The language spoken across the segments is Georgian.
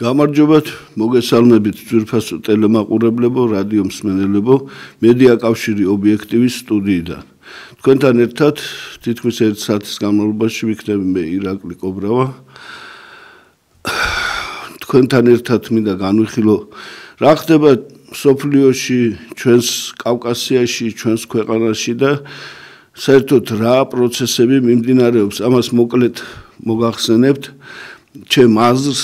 გამარჯობათ, მოგესალმებით ძვირფასო ტელემაყურებლებო, რადიო მსმენელებო, მედია კავშირი ობიექტივის სტუდიიდან. თქვენთან ერთად თითქმის 1 საათის განმავლობაში ვიქნები მე ირაკლი კობრავა. თქვენთან ერთად მინდა განვიხილო, რა ხდება სოფლიოში, ჩვენს კავკასიაში, ჩვენს ქვეყანაში და საერთოდ რა პროცესები მიმდინარეობს. ამას მოკლედ მოგახსენებთ, ჩემ აზრს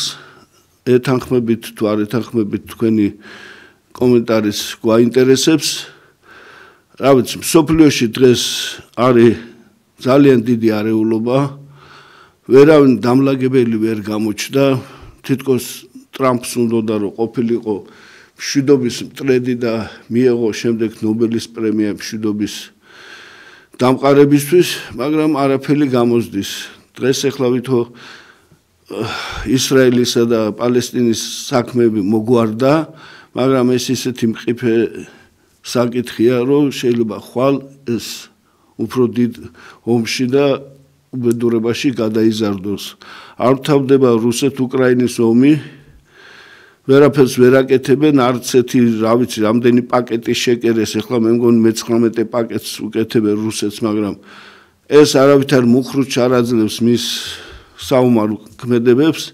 ეთანხმებით თუ არ ეთანხმებით თქვენი კომენტარის გვაინტერესებს. რა ვიცი, სოფლიოში დღეს არის ძალიან დიდი არეულობა, ვერავინ დამლაგებელი ვერ გამოჩნდა, თითქოს ტრამპს უნდა რომ ყოფილიყო მშვიდობის მტრედი და მიეღო შემდეგ ნობელის პრემია მშვიდობის დამყარებისთვის, მაგრამ არაფერი გამოსდის. დღეს ახლა ვითო ისრაელისა და პალესტინის საქმეები მოგვარდა, მაგრამ ეს ისეთი მყიფე საკითხია, რომ შეიძლება ხვალ ეს უფრო დიდ ომში და უბედურებაში გადაიზარდოს. არ თავდება რუსეთ-უკრაინის ომი, ვერაფერს ვერ აკეთებენ, არც ერთი, რა ვიცი, რამდენი პაკეტი შეკერეს, ახლა მე მგონი 19 პაკეტს უკეთებენ რუსეთს, მაგრამ ეს არავითარ მუხრუჩ არ აძლევს მის საომარ ქმედებებს.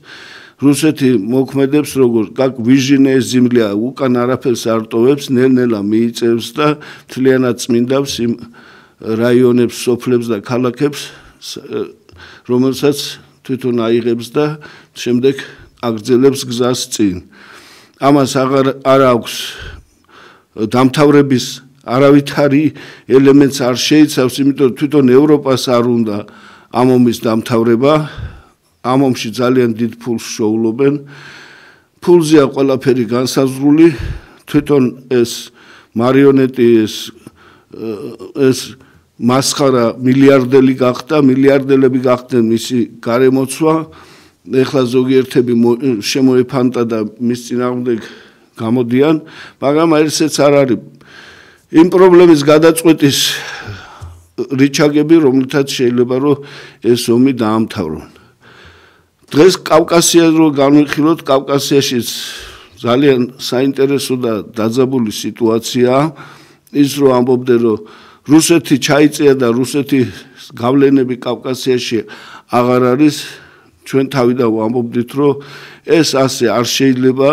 რუსეთი მოქმედებს როგორ как выжженная земля, უკან არაფერს არ ტოვებს, ნელ-ნელა მიიწევს და მთლიანად წმინდავს იმ რაიონებს, სოფლებს და ქალაქებს, რომელსაც თვითონ აიღებს და შემდეგ აგრძელებს გზას წინ. ამას არ აქვს დამთავრების არავითარი ელემენტს არ შეიცავს, იმიტომ რომ თვითონ ევროპას არ უნდა ამ ომის დამთავრება. ამ ომში ძალიან დიდ ფულს შოულობენ. ფულზეა ყველაფერი განსაზღვრული, თვითონ ეს მარიონეტი, ეს მასხარა მილიარდელი გახდა, მილიარდელები გახდნენ მისი გარემოცვა. ეხლა ზოგიერთები შემოეფანტა და მის წინააღმდეგ გამოდიან, მაგრამ ესეც არ არის იმ პრობლემის გადაწყვეტის რიჩაგები, რომლითაც შეიძლება რომ ეს ომი დაამთავრონ. დღეს კავკასიას რო განვიხილოთ, კავკასიაში ძალიან საინტერესო და დაძაბული სიტუაციაა. ის რო ამბობდნენ რომ რუსეთი ჩაიწია და რუსეთის გავლენები კავკასიაში აღარ არის, ჩვენ თავიდან ვამბობდით რომ ეს ასე არ შეიძლება,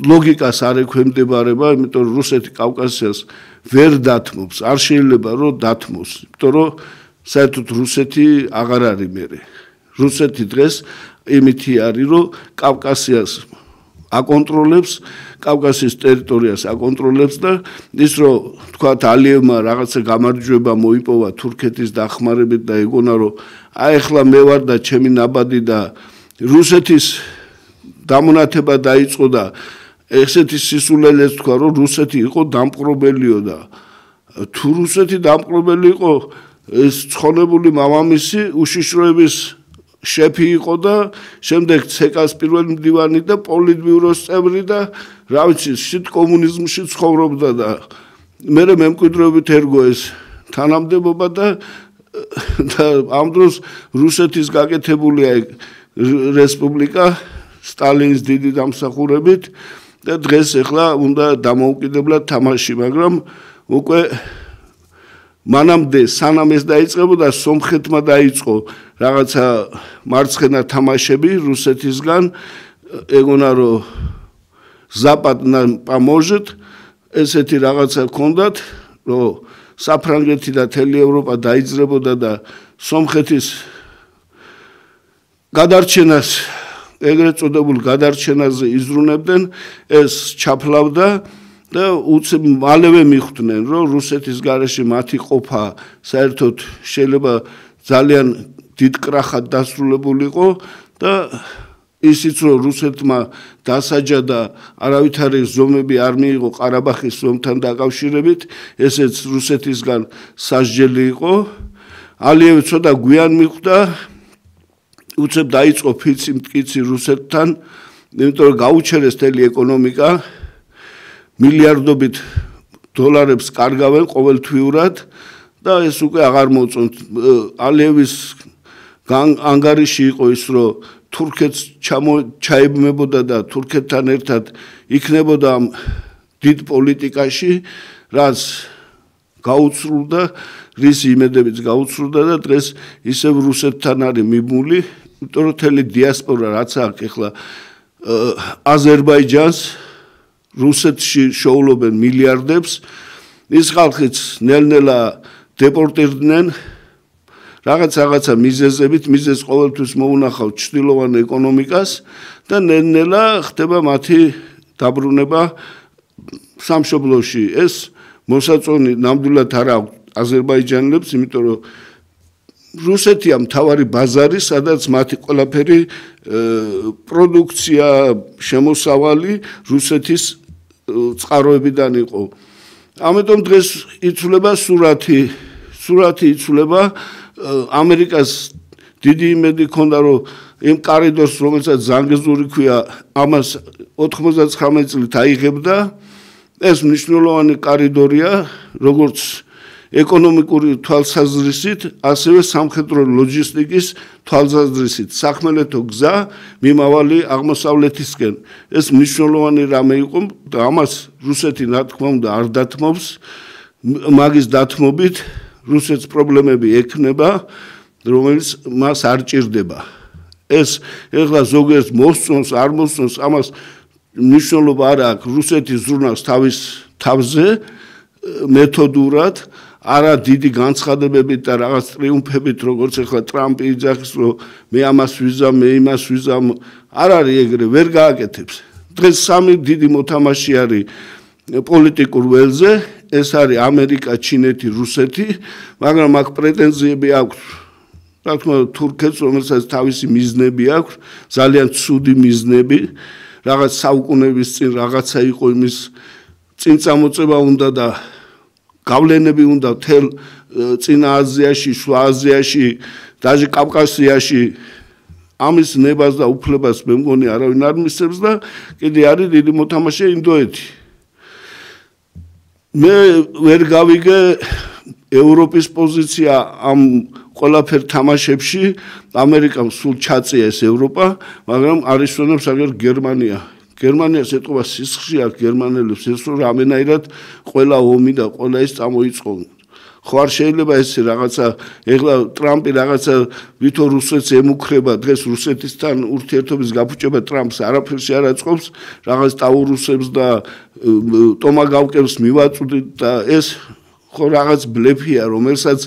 ლოგიკას არ ექვემდებარება, იმიტომ რომ რუსეთი კავკასიას ვერ დათმობს, არ შეიძლება რომ დათმოს, იმიტომ რომ საერთოდ რუსეთი აღარ არის მერე. რუსეთი დღეს იმითი არის, რომ კავკასიას აკონტროლებს, კავკასიის ტერიტორიას აკონტროლებს და ის რომ თქვათ ალიევმა რაღაცა გამარჯვება მოიპოვა თურქეთის დახმარებით და ეგონა რომ აი ახლა მე ვარ და ჩემი ნაბადი და რუსეთის დამონათება დაიწყო და ესეთი სისულელეც თქვა რომ რუსეთი იყო დამპყრობელიო და თუ რუსეთი დამპყრობელი იყო, ეს ცხონებული მამამისი უშიშროების შეფი იყო და შემდეგ ცეკას პირველი მდივანი და პოლიტბიუროს წევრი და რა ვიცი, შით კომუნიზმში ცხოვრობდა და მე მემკვიდრეობით ერგო ეს თანამდებობა და ამ დროს რუსეთის გაკეთებულია რესპუბლიკა სტალინის დიდი დამსახურებით და დღეს ახლა უნდა დამოუკიდებლად თამაში, მაგრამ უკვე მანამდე სანამ ეს დაიწყებოდა, სომხეთმა დაიწყო რაღაცა მარცხენა თამაშები რუსეთისგან, ეგონა რომ Запад нам поможет, ესეთი რაღაცა ჰქონდათ, რომ საფრანგეთი და მთელი ევროპა დაიძრებოდა და სომხეთის გადარჩენას, ეგრეთ წოდებულ გადარჩენაზე იზრუნებდნენ, ეს ჩაფლავდა და მალევე მიხვდნენ, რომ რუსეთის გარეშე მათი ყოფა საერთოდ შეიძლება ძალიან დიდ კრახად დასრულებულიყო და ისიც რომ რუსეთმა დასაჯა და არავითარი ზომები არ მიიღო ყარაბახის ომთან დაკავშირებით, ესეც რუსეთისგან სასჯელი იყო. ალიევი ცოტა გვიან მიხვდა, უცებ დაიწყო ფიცი მტკიცი რუსეთთან, იმიტომ რომ გაუჩერეს მთელი ეკონომიკა, მილიარდობით დოლარებს კარგავენ ყოველთვიურად და ეს უკვე აღარ მოწონთ. ალიევის ანგარიში იყო ის, რომ თურქეთს ჩაებმებოდა და თურქეთთან ერთად იქნებოდა დიდ პოლიტიკაში, რაც გაუცრუდა, რის იმედებიც გაუცრუდა და დღეს ისევ რუსეთთან არის მიბმული, იმიტომ რომ მთელი დიასპორა რაც აქვს ეხლა აზერბაიჯანს რუსეთში შოულობენ მილიარდებს, ის ხალხიც ნელ-ნელა დეპორტირდნენ რაღაცა მიზეზებით, მიზეზს ყოველთვის მოუნახავთ ჩრდილოვან ეკონომიკას და ნელ-ნელა ხდება მათი დაბრუნება სამშობლოში. ეს მოსაწონი ნამდვილად არ აქვს აზერბაიჯანელებს, იმიტომ რომ რუსეთია მთავარი ბაზარი, სადაც მათი ყველაფერი პროდუქცია, შემოსავალი რუსეთის წყაროებიდან იყო. ამიტომ დღეს იცვლება სურათი იცვლება ამერიკას დიდი იმედი ქონდა, რომ იმ კორიდორს, რომელსაც ზანგეზური ქვია, ამას 99 წლით აიღებდა. ეს მნიშვნელოვანი კორიდორია, როგორც ეკონომიკური თვალსაზრისით, ასევე სამხედრო ლოჯისტიკის თვალსაზრისით. სახმელეთო გზა მიმავალი აღმოსავლეთისკენ. ეს მნიშვნელოვანი რამე იყო და ამას რუსეთი რა თქმა უნდა არ დათმობს. მაგის დათმობით რუსეთს პრობლემები ექნება, რომელიც მას არ ჭირდება. ეს ეხლა ზოგიერთ მოსწონს, არ მოსწონს, ამას მნიშვნელობა არ აქვს. რუსეთი ზრუნავს თავის თავზე მეთოდურად, არა დიდი განცხადებებით და რაღაც ტრიუმფებით, როგორც ეხლა ტრამპი იძახის, რომ მე ამას ვიზამ, მე იმას ვიზამ, არ არის ეგრე, ვერ გააკეთებს. დღეს სამი დიდი მოთამაშე არის პოლიტიკურ ველზე, ეს არის ამერიკა, ჩინეთი, რუსეთი, მაგრამ აქ პრეტენზიები აქვს რა თქმა უნდა თურქეთს, რომელსაც თავისი მიზნები აქვს, ძალიან ცუდი მიზნები, რაღაც საუკუნეების წინ რაღაცა იყო იმის წინ წამოწება უნდა და გავლენები უნდა მთელ წინა აზიაში, შუა აზიაში, даже კავკასიაში ამის ნებას და უფლებას მე მგონი არავინ არ მისცემს და კიდე არის დიდი მოთამაშე ინდოეთი. მე ვერ გავიგე ევროპის პოზიცია ამ ყველაფერ თამაშებში, ამერიკამ სულ ჩაწია ეს ევროპა, მაგრამ არისვენებს აგერ გერმანია. გერმანიას ეტყობა სისხლში აქვს გერმანელებს, ეს რომ რამენაირად ყველა ომი და ყველა ის წამოიწყო. ხო არ შეიძლება ეს რაღაცა, ეხლა ტრამპი რაღაცა ვითო რუსეთს ემუქრება, დღეს რუსეთისთან ურთიერთობის გაფუჭება ტრამპს არაფერში არ აწყობს, რაღაც ტაურუსებს და ტომაგავკებს მივაწვდით და ეს ხო რაღაც ბლეფია, რომელსაც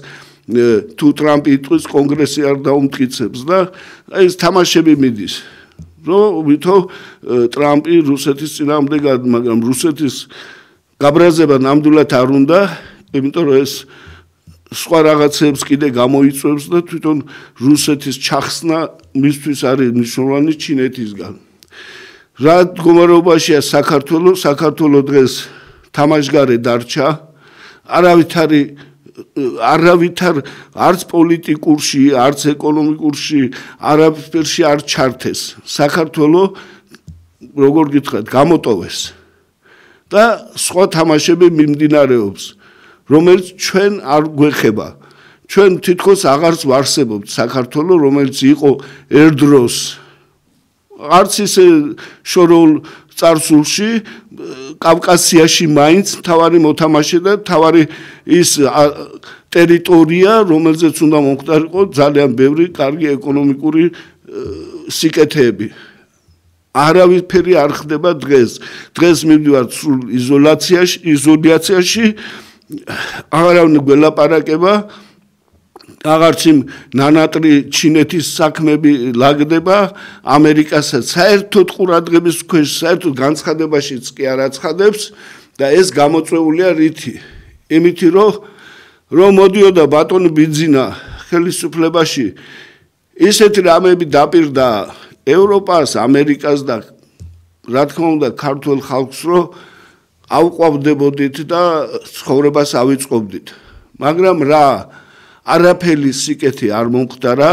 თუ ტრამპი იტყვის კონგრესი არ დაუმტკიცებს და ეს თამაშები მიდის. რომ ვითო ტრამპი რუსეთის წინააღმდეგ, მაგრამ რუსეთის გაბრაზება ნამდვილად არ უნდა, იმიტომ რომ ეს სხვა რაღაცებს კიდე გამოიწვევს და თვითონ რუსეთის ჩახსნა მისთვის არის მნიშვნელოვანი ჩინეთისგან. რა მდგომარეობაშია საქართველო? საქართველო დღეს თამაშგარე დარჩა, არავითარ არც პოლიტიკურში, არც ეკონომიკურში, არაფერში არ ჩართეს. საქართველო როგორ გითხრათ, გამოტოვეს და სხვა თამაშები მიმდინარეობს, რომელიც ჩვენ არ გვეხება. ჩვენ თითქოს აღარც ვარსებობთ საქართველო, რომელიც იყო ერთდროს არც ისე შორეულ წარსულში, კავკასიაში მაინც მთავარი მოთამაშე და მთავარი ის ტერიტორია, რომელზეც უნდა მომხდარიყო ძალიან ბევრი კარგი ეკონომიკური სიკეთეები. არავითარი არ ხდება დღეს. დღეს მივდივართ სრულ იზოლაციაში, აღარავინ გველაპარაკება, აღარც იმ ნანატრი ჩინეთის საქმეები ლაგდება, ამერიკასაც საერთოდ ყურადღების ქვეშ, საერთოდ განცხადებაშიც კი არ აცხადებს და ეს გამოწვეულია რითი? იმითი რომ მოდიოდა ბატონი ბიძინა ხელისუფლებაში, ისეთი რამეები დაპირდა ევროპას, ამერიკას და რა თქმა უნდა ქართულ ხალხს, რომ ავყვავდებოდით და ცხოვრებას ავიწყობდით. მაგრამ რა არაფერი სიკეთე არ მომხდარა,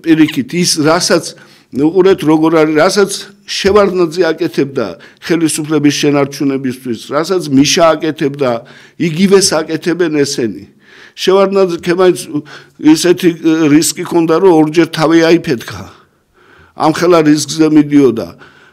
პირიქით ის რასაც უყურეთ როგორ არის, რასაც შევარდნაძე აკეთებდა ხელისუფლების შენარჩუნებისთვის, რასაც მიშა აკეთებდა, იგივეს აკეთებენ ესენი. შევარდნაძე მაინც ისეთი რისკი ჰქონდა, რომ ორჯერ თავი აიფეთქა. ამ ხელა რისკზე მიდიოდა.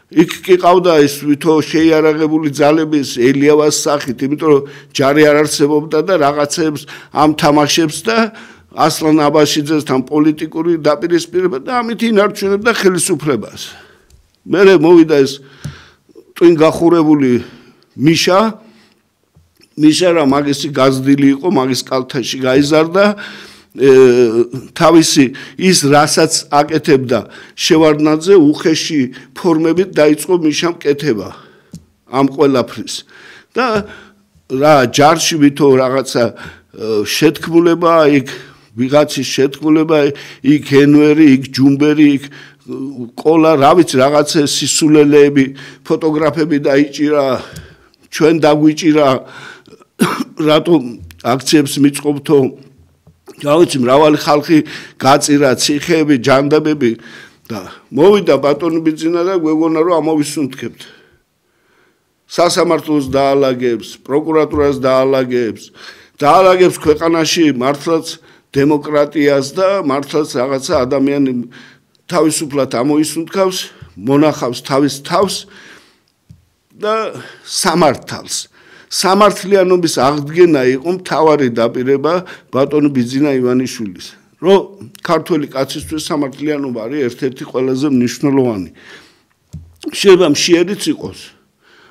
იქ კი ყავდა ეს ვითო შეიარაღებული ძალების ელიავას სახით, იმიტომ რომ ჯარი არ არსებობდა და რაღაცებს ამ თამაშებს და ასლან აბაშიძესთან პოლიტიკური დაპირისპირება და ამით ინარჩუნებდა ხელისუფლებას. მერე მოვიდა ეს ტვინ გახურებული მიშა რა მაგისი გაზრდილი იყო, მაგის კალთაში გაიზარდა, თავისი ის რასაც აკეთებდა შევარდნაძე უხეში ფორმებით დაიწყო მიშამ კეთება ამ ყველაფრის და რა ჯარში ვითო რაღაცა შეთქმულება, იქ ვიღაცის შეთქმულება, იქ ენვერი, იქ ჯუმბერი, იქ ყოლა, რა ვიცი, რაღაცა სისულელეები, ფოტოგრაფები დაიჭირა, ჩვენ დაგვიჭირა, რატომ აქციებს მიწყობთო, რა ვიცი, მრავალი ხალხი გაწირა, ციხეები, ჯანდაბები და მოვიდა ბატონი ბიძინა და გვეგონა რომ ამოვისუნთქებთ. სასამართლოს დაალაგებს, პროკურატურას დაალაგებს ქვეყანაში მართლაც დემოკრატიას და მართლაც რაღაცა ადამიანი თავისუფლად ამოისუნთქავს, მონახავს თავის თავს და სამართალს. სამართლიანობის აღდგენა იყო მთავარი დაპირება ბატონი ბიძინა ივანიშვილის, რომ ქართველი კაცისთვის სამართლიანობა არის ერთ-ერთი ყველაზე მნიშვნელოვანი. შეიძლება მშიერიც იყოს,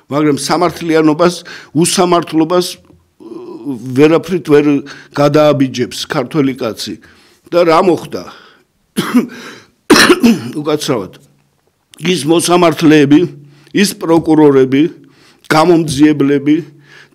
მაგრამ სამართლიანობას, უსამართლობას ვერაფრით ვერ გადააბიჯებს ქართველი კაცი. და რა მოხდა? უკაცრავად ის მოსამართლეები, ის პროკურორები, გამომძიებლები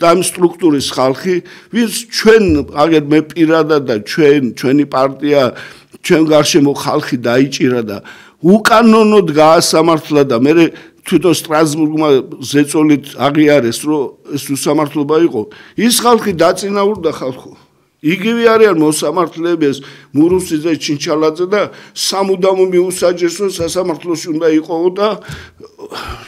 და ამ სტრუქტურის ხალხი, ვინც ჩვენ, აგერ მე პირადად და ჩვენი პარტია, ჩვენ გარშემო ხალხი დაიჭირა და უკანონოდ გაასამართლა და მე თვითონ სტრასბურგმა ზეწოლით აღიარეს, რომ ეს უსამართლობა იყო. ის ხალხი დაწინაურდა ხალხო. იგივე არიან მოსამართლეები, ეს მურუსიძე, ჩინჩალაძე და სამუდამო მიუსაჯეს, რომ სასამართლოში უნდა იყო და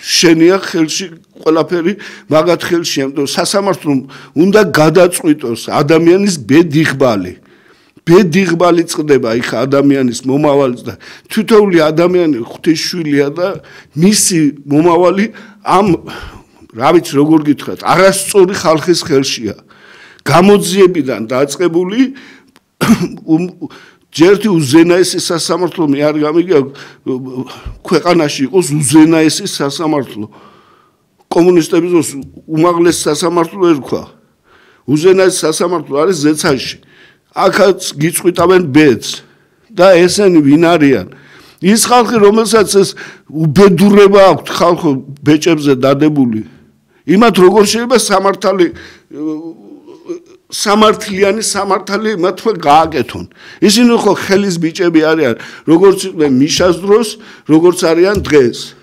შენია ხელში ყველაფერი მაგათ ხელში, ამიტომ სასამართლომ უნდა გადაწყვიტოს ადამიანის ბედიღბალი. ბედიღბალი წყდება იქ ადამიანის მომავალს და თითოეული ადამიანი ღვთისშვილია და მისი მომავალი ამ რა ვიცი როგორ გითხრათ, არასწორი ხალხის ხელშია. გამოძიებიდან დაწყებული ჯერთი უზენაესი სასამართლო მე არ გამიგია ქვეყანაში იყოს უზენაესი სასამართლო. კომუნისტების დროს უმაღლესი სასამართლო ერქვა. უზენაესი სასამართლო არის ზეცაში. აქაც გიწყვიტავენ ბედს და ესენი ვინ არიან? ის ხალხი, რომელსაც ეს უბედურება აქვთ ხალხო ბეჭებზე დადებული. იმათ როგორ შეიძლება სამართლიანი სამართალი მათმა გააკეთონ. ისინი ხო ხელის ბიჭები არიან, როგორც იყვნენ მიშას დროს, როგორც არიან დღეს.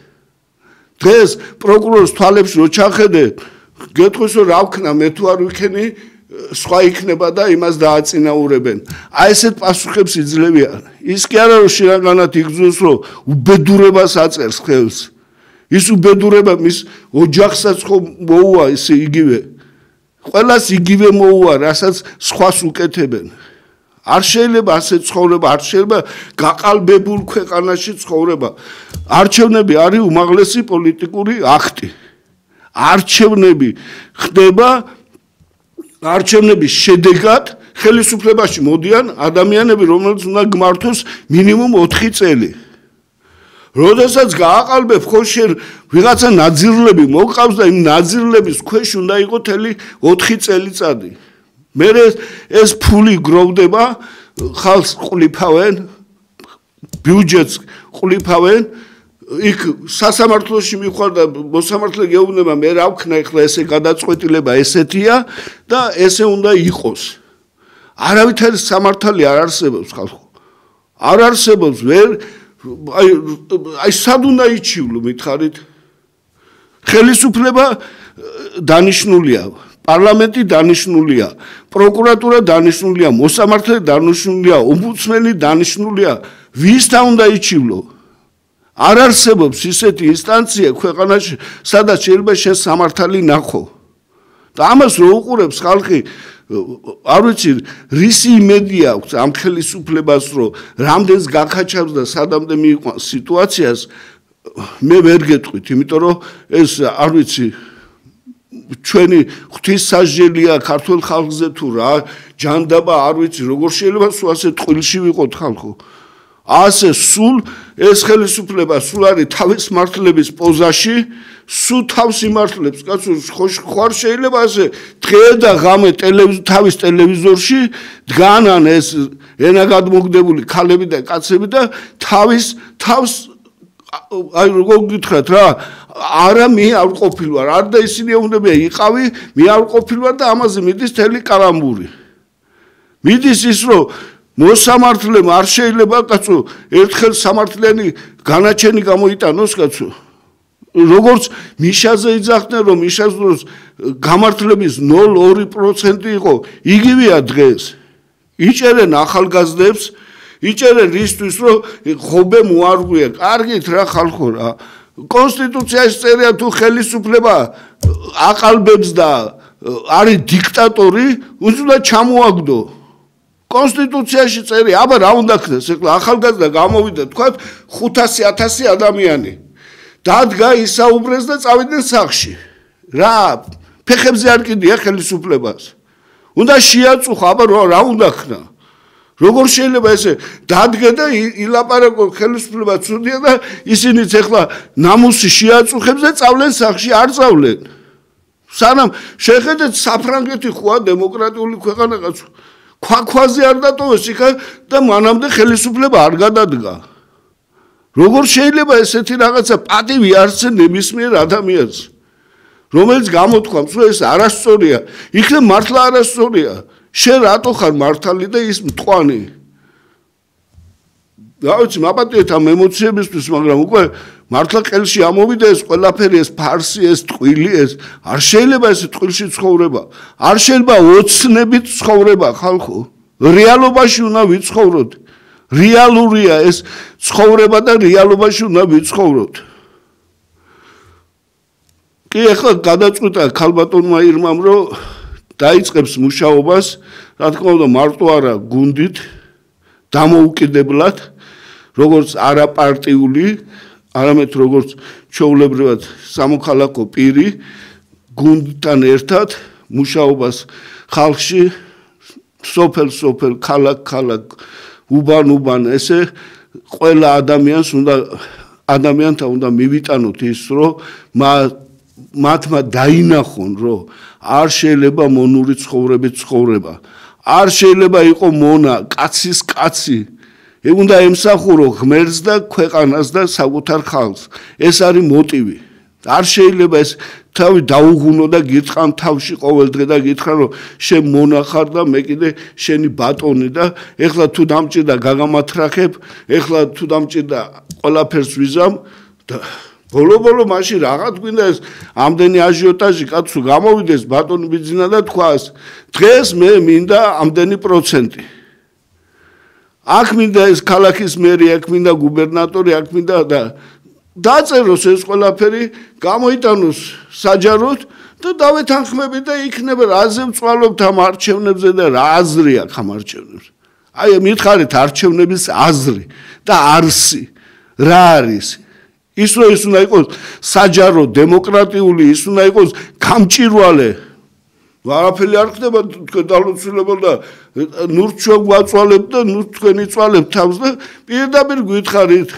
დღეს პროკურორის თვალებში რო ჩახედე, გეტყვის რომ რა ვქნა, მე თუ არ ვიქენი, სხვა იქნება და იმას დააწინაურებენ. აი ესეთ პასუხებს იძლევიან. ის კი არა რომ შინაგანად იგრძნოს, რომ უბედურებას აწერს ხელს. ის უბედურება მის ოჯახსაც ხო მოუვა ისე იგივე. ყველას იგივე მოუვა, რასაც სხვას უკეთებენ. არ შეიძლება ასე ცხოვრება, არ შეიძლება გაყალბებულ ქვეყანაში ცხოვრება. არჩევნები არის უმაღლესი პოლიტიკური აქტი. არჩევნები ხდება, არჩევნების შედეგად ხელისუფლებაში მოდიან ადამიანები, რომელთაც უნდა გმართოს მინიმუმ 4 წელი. როდესაც გააყალბებ ხო შენ ვიღაცა ნაძირლები მოყავს და იმ ნაძირლების ქვეშ უნდა იყოს თელი 4 წელიწადი. მე ეს ფული გროვდება, ხალხს ყლიფავენ, ბიუჯეტს ყლიფავენ, იქ სასამართლოში მიხვალ და მოსამართლე გეუბნება, მე რა ვქნა ახლა ესე გადაწყვეტილება ესეთია და ესე უნდა იყოს. არავითარი სამართალი არ არსებობს ხალხო. არ არსებობს, ვერ აი სად უნდა იჩივლო მითხარით? ხელისუფლება დანიშნულია, პარლამენტი დანიშნულია, პროკურატურა დანიშნულია, მოსამართლე დანიშნულია, ომბუდსმენი დანიშნულია. ვისთან უნდა იჩივლო? არ არსებობს ისეთი ინსტანცია ქვეყანაში, სადაც შეიძლება შენ სამართალი ნახო. და ამას რო უყურებს ხალხი, არ ვიცი რისი იმედი აქვს ამ ხელისუფლებას რომ რამდენს გაქაჩავს და სადამდე მიიყვანს სიტუაციას მე ვერ გეტყვით იმიტომ რომ ეს არ ვიცი ჩვენი ღვთისმსაჯელია ქართულ ხალხზე თუ რა ჯანდაბა არ ვიცი როგორ შეიძლება სულ ასე ტყილში ვიყოთ ხალხო ასე სულ ეს ხელისუფლება სულ არის თავის მართლების პოზაში სულ თავს იმართლებს კაცო ხარ შეიძლება ასე დღე და ღამე თავის ტელევიზორში დგანან ეს ენაგადმოგდებული ქალები და კაცები და თავს აი როგორ გითხრათ რა არა მე არ ყოფილი ვარ არ და ისინი უნდა იყავი მე არ ყოფილი ვარ და ამაზე მიდის თელი კალამბური მიდის ის რომ მოსამართლემ არ შეიძლება კაცო ერთხელ სამართლიანი განაჩენი გამოიტანოს კაცო როგორც მიშაზე იძახდნენ რომ მიშას დროს გამართლების 0.2% იყო იგივეა დღეს იჭერენ ახალგაზრდებს იჭერენ ისთვის რომ ხობე მოარღვია კარგით რა ხალხო რა კონსტიტუციაში წერია თუ ხელისუფლება აყალბებს და არის დიქტატორი უნდა ჩამოაგდო კონსტიტუციაში წერია აბა რა უნდა ხდეს ეხლა ახალგაზრდა გამოვიდა თქვა 500,000 ადამიანი დადგა ისაუბრეს და წავიდნენ სახლში რა ფეხებზე არ კიდია ხელისუფლებას უნდა შეაწუხა აბა რა უნდა ხნა როგორ შეიძლება ესე დადგა და ილაპარაკო ხელისუფლება ცუდია და ისინიც ეხლა ნამუსი შეაწუხებს და წავლენ სახლში არ წავლენ სანამ შეხედეთ საფრანგეთი ხოა დემოკრატიული ქვეყანა კაცო ქვაქვაზე არ დატოვეს იქა და მანამდე ხელისუფლება არ გადადგა როგორ შეიძლება ესეთი რაღაცა პატივი არცე ნებისმიერ ადამიანს რომელიც გამოთქვამს რომ ეს არასწორია იქნებ მართლა არასწორია შენ რატო ხარ მართალი და ის მტყვანი რა ვიცი მაპატიეთ ამ ემოციებისთვის მაგრამ უკვე მართლა ყელში ამოვიდა ეს ყველაფერი ეს ფარსი ეს ტყვილი ეს არ შეიძლება ეს ტყილში ცხოვრება არ შეიძლება ოცნებით ცხოვრება ხალხო რეალობაში უნდა ვიცხოვროთ რეალურია ეს ცხოვრება და რეალობაში უნდა ვიცხოვროთ კი ახლა გადაწყვიტა ქალბატონმა ირმამ რომ დაიწყებს მუშაობას რა თქმა უნდა მარტო არა გუნდით დამოუკიდებლად როგორც არაპარტიული არამედ როგორც ჩვეულებრივად სამოქალაქო პირი გუნდთან ერთად მუშაობას ხალხში სოფელ ქალაქ უბან ესე ყველა ადამიანთა უნდა მივიტანოთ ის რომ მათმა დაინახონ რომ არ შეიძლება მონური ცხოვრებით ცხოვრება არ შეიძლება იყოს მონა კაცის კაცი უნდა ემსახურო ღმერთს და ქვეყანას და საკუთარ ხალხს ეს არის მოტივი არ შეიძლება ეს თავი დაუღუნო და გითხრან თავში ყოველ დღე და გითხრან რომ შენ მონახარ და მე კიდე შენი ბატონი და ეხლა თუ დამჭირდა გაგამათრახებ ეხლა თუ დამჭირდა ყველაფერს ვიზამ და ბოლო მაშინ რაღაც გვინდა ეს ამდენი აჟიოტაჟი კაცო გამოვიდეს ბატონი ბიძინა და თქვას დღეს მე მინდა ამდენი პროცენტი აქ მინდა ეს ქალაქის მერი აქ მინდა გუბერნატორი აქ მინდა და დაწეროს ეს ყველაფერი გამოიტანოს საჯაროდ და დავეთანხმებით და იქნება რაზე ვწვალობთ ამ არჩევნებზე და რა აზრი აქვს ამ არჩევნებზე აი მითხარით არჩევნების აზრი და არსი რა არის ის რომ ის უნდა იყოს საჯარო დემოკრატიული ის უნდა იყოს გამჭირვალე არაფერი არ ხდება თქვენ დალოცულებელ და ნურთ ჩვენ გვაწვალებთ და ნურთ თქვენ იწვალებთ თავს და პირდაპირ გითხარით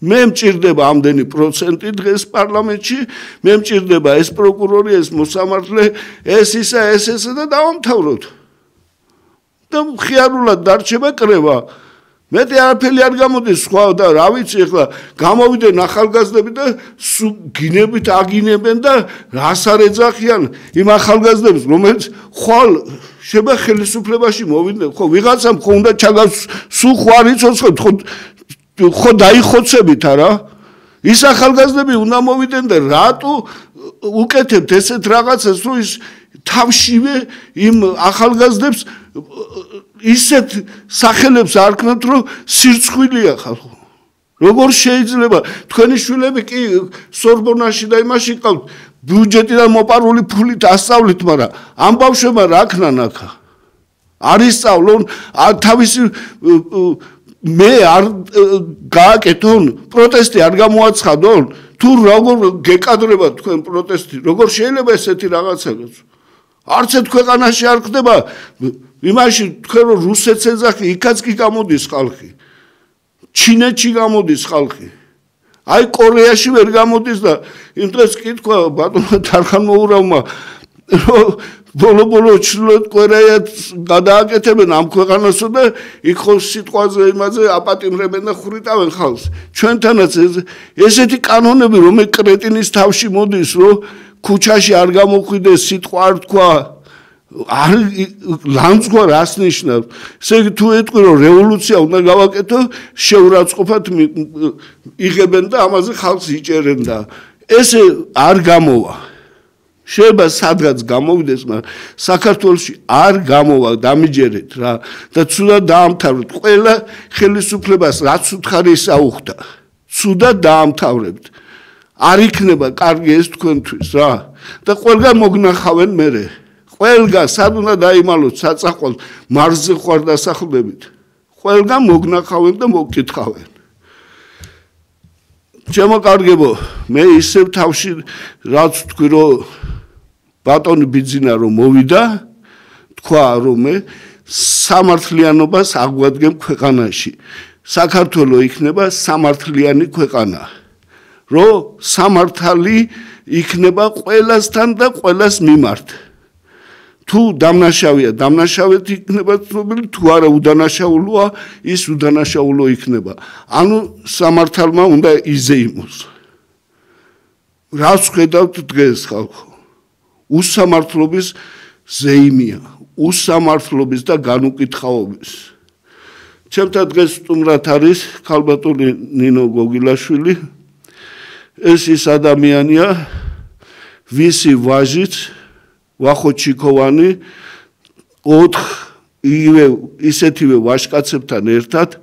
მე მჭირდება ამდენი პროცენტი დღეს პარლამენტში მე მჭირდება ეს პროკურორი ეს მოსამართლე ეს ისა და დავამთავროთ და ხიარულად დარჩება კრება მეტი არაფერი არ გამოდის სხვა და რა ვიცი ახლა გამოვიდნენ ახალგაზრდები და გინებით აგინებენ და რას არ ეძახიან იმ ახალგაზრდებს რომელიც ხვალ შეიძლება ხელისუფლებაში მოვიდნენ ხო ვიღაცამ ხო უნდა ჩაგავს სულ ხوار იცოცხლოთ ხო დაიხოცებით არა ის ახალგაზრდები უნდა მოვიდნენ და რატო უკეთებთ ესეთ რაღაცას რომ ის თავშივე იმ ახალგაზრდებს ისეთ სახელებს არქმევთ რომ სირცხვილია ხალხო როგორ შეიძლება თქვენი შვილები კი სორბონაში და იმაში ყავთ ბიუჯეტიდან მოპარული ფულით ასწავლით მაგრამ ამ ბავშვებმა რა ქნან აქა არის სწავლონ თავისი მე არ გააკეთონ პროტესტი არ გამოაცხადონ თუ როგორ გეკადრება თქვენ პროტესტი როგორ შეიძლება ესეთი რაღაცა არც ერთ ქვეყანაში არ ხდება იმაში თქვენ რომ რუსეთს ეძახი იქაც კი გამოდის ხალხი ჩინეთში გამოდის ხალხი აი კორეაში ვერ გამოდის და იმ დღეს კი თქვა ბატონმა თარხანმოურავმა ბოლო ჩრდილოეთ კორეას გადააკეთებენ ამ ქვეყანასო და იქ ხო სიტყვაზე იმაზე აპატიმრებენ და ხვრიტავენ ხალხს ჩვენთანაც ესეთი კანონები რომ კრეტინის თავში მოდის რომ ქუჩაში არ გამოხვიდეს სიტყვა არ თქვა არ ლანძღვა რას ნიშნავს ესე იგი თუ ეტყვი რომ რევოლუცია უნდა გავაკეთო შეურაცხყოფად იღებენ და ამაზე ხალხს იჭერენ და ესე არ გამოვა შეიძლება სადღაც გამოვიდეს მაგრამ საქართველოში არ გამოვა დამიჯერეთ რა და ცუდად დაამთავრეთ ყველა ხელისუფლებას რაც უთხარი საუხდა ცუდად დაამთავრებთ არ იქნება კარგი ეს თქვენთვის რა და ყველგან მოგნახავენ მერე ყველგან სად უნდა დაიმალოთ საწაყვალ მარზე ხარ დასახლდებით ყველგან მოგნახავენ და მოგკითხავენ ჩემო კარგებო მე ისევ თავში რაც თქვი რომ ბატონი ბიძინა რომ მოვიდა თქვა რომ მე სამართლიანობას აღვადგენ ქვეყანაში საქართველო იქნება სამართლიანი ქვეყანა რომ სამართალი იქნება ყველასთან და ყველას მიმართ თუ დამნაშავეა დამნაშავედ იქნება ცნობილი თუ არა უდანაშაულოა ის უდანაშაულო იქნება ანუ სამართალმა უნდა იზეიმოს რას ხედავთ დღეს ხალხო უსამართლობის ზეიმია უსამართლობის და განუკითხაობის ჩემთან დღეს სტუმრად არის ქალბატონი ნინო გოგილაშვილი ეს ის ადამიანია ვისი ვაჟით ვახოჩიკოვანი 4 ისეთივე ვაჟკაცებთან ერთად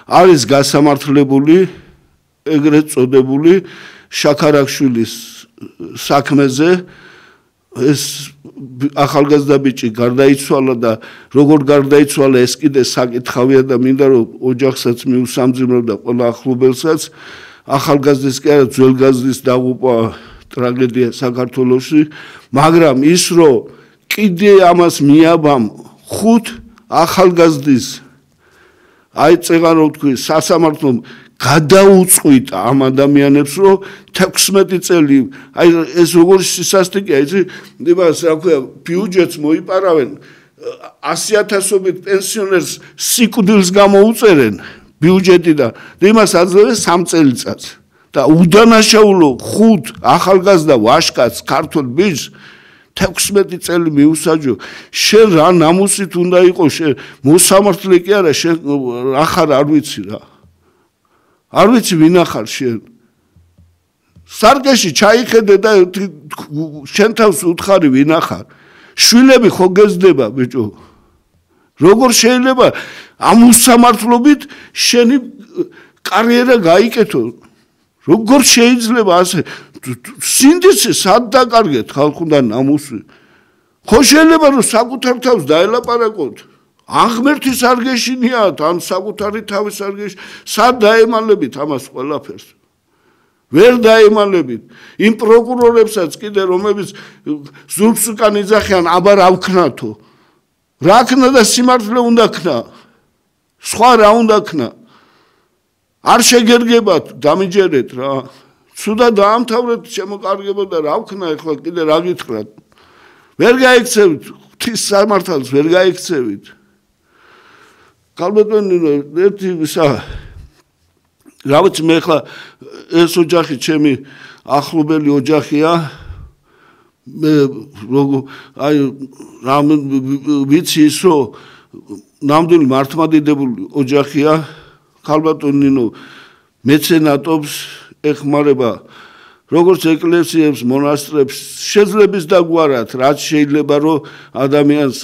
არის გასამართლებული ეგრეთ წოდებული შაქარაშვილის საქმეზე ეს ახალგაზრდა ბიჭი გარდაიცვალა და როგორ გარდაიცვალა ეს კიდე საკითხავია და მინდა რომ ოჯახსაც მიუსამძიმრო და ყველა ახლობელსაც ახალგაზრდის კი არა ძველგაზრდის დაღუპვა ტრაგედია საქართველოში მაგრამ ის რომ კიდე ამას მიაბამ 5 ახალგაზრდის აი წეღან რო თქვი სასამართლომ გადაუწყვით ამ ადამიანებს რომ 16 წელი აი ეს როგორი სისასტიკეა იცი იმას რა ქვია ბიუჯეტს მოიპარავენ 100,000-ობით პენსიონერს სიკვდილს გამოუწერენ ბიუჯეტი და იმას აძლევენ 3 წელიწადს და უდანაშაულო 5 ახალგაზრდა ვაჟკაცს ქართულ ბიჭს 16 წელი მიუსაჯო შენ რა ნამუსით უნდა იყოს შენ მოსამართლე კი არა შენ რა ხარ არ ვიცი რა არ ვიცი ვინ ახარ შენ სარგეში ჩაიხედე და შენ თავს უთხარი ვინ ახარ შვილები ხო გეზდება ბიჭო როგორ შეიძლება ამ უსამართლობით შენი კარიერა გაიკეთო როგორ შეიძლება ასე სინდისე სად დაკარგეთ ხალხუნდა ნამუსი ხო შეიძლება რომ საკუთარ თავს დაელაპარაკოთ აღმერთი სარგეშინიათ ან საკუთარი თავის სარგეში სად დაემალებით ამას ყველაფერს ვერ დაემალებით იმ პროკურორებსაც კიდე რომლებიც ზურგს უკან იძახიან აბა რა ვქნათო რა ქნა და სიმართლე უნდა ქნა სხვა რა უნდა ქნა არ შეგერგებათ დამიჯერეთ რა ცუდად დაამთავრეთ შემოკარგებო და რა ვქნა ეხლა კიდე რა გითხრათ ვერ გაიქცევით ღვთის სამართალს ვერ გაიქცევით ქალბატონი ერთი რა ვიცი მე ხა ეს ოჯახი ჩემი ახლობელი ოჯახია მე როგორ აი რამ ვიცი ის რომ ნამდვილი მართლმადიდებელი ოჯახია ქალბატონი მეცენატობს ეხმარება როგორც ეკლესიებს მონასტრებს შეძლებს დაგვარად რაც შეიძლება რომ ადამიანს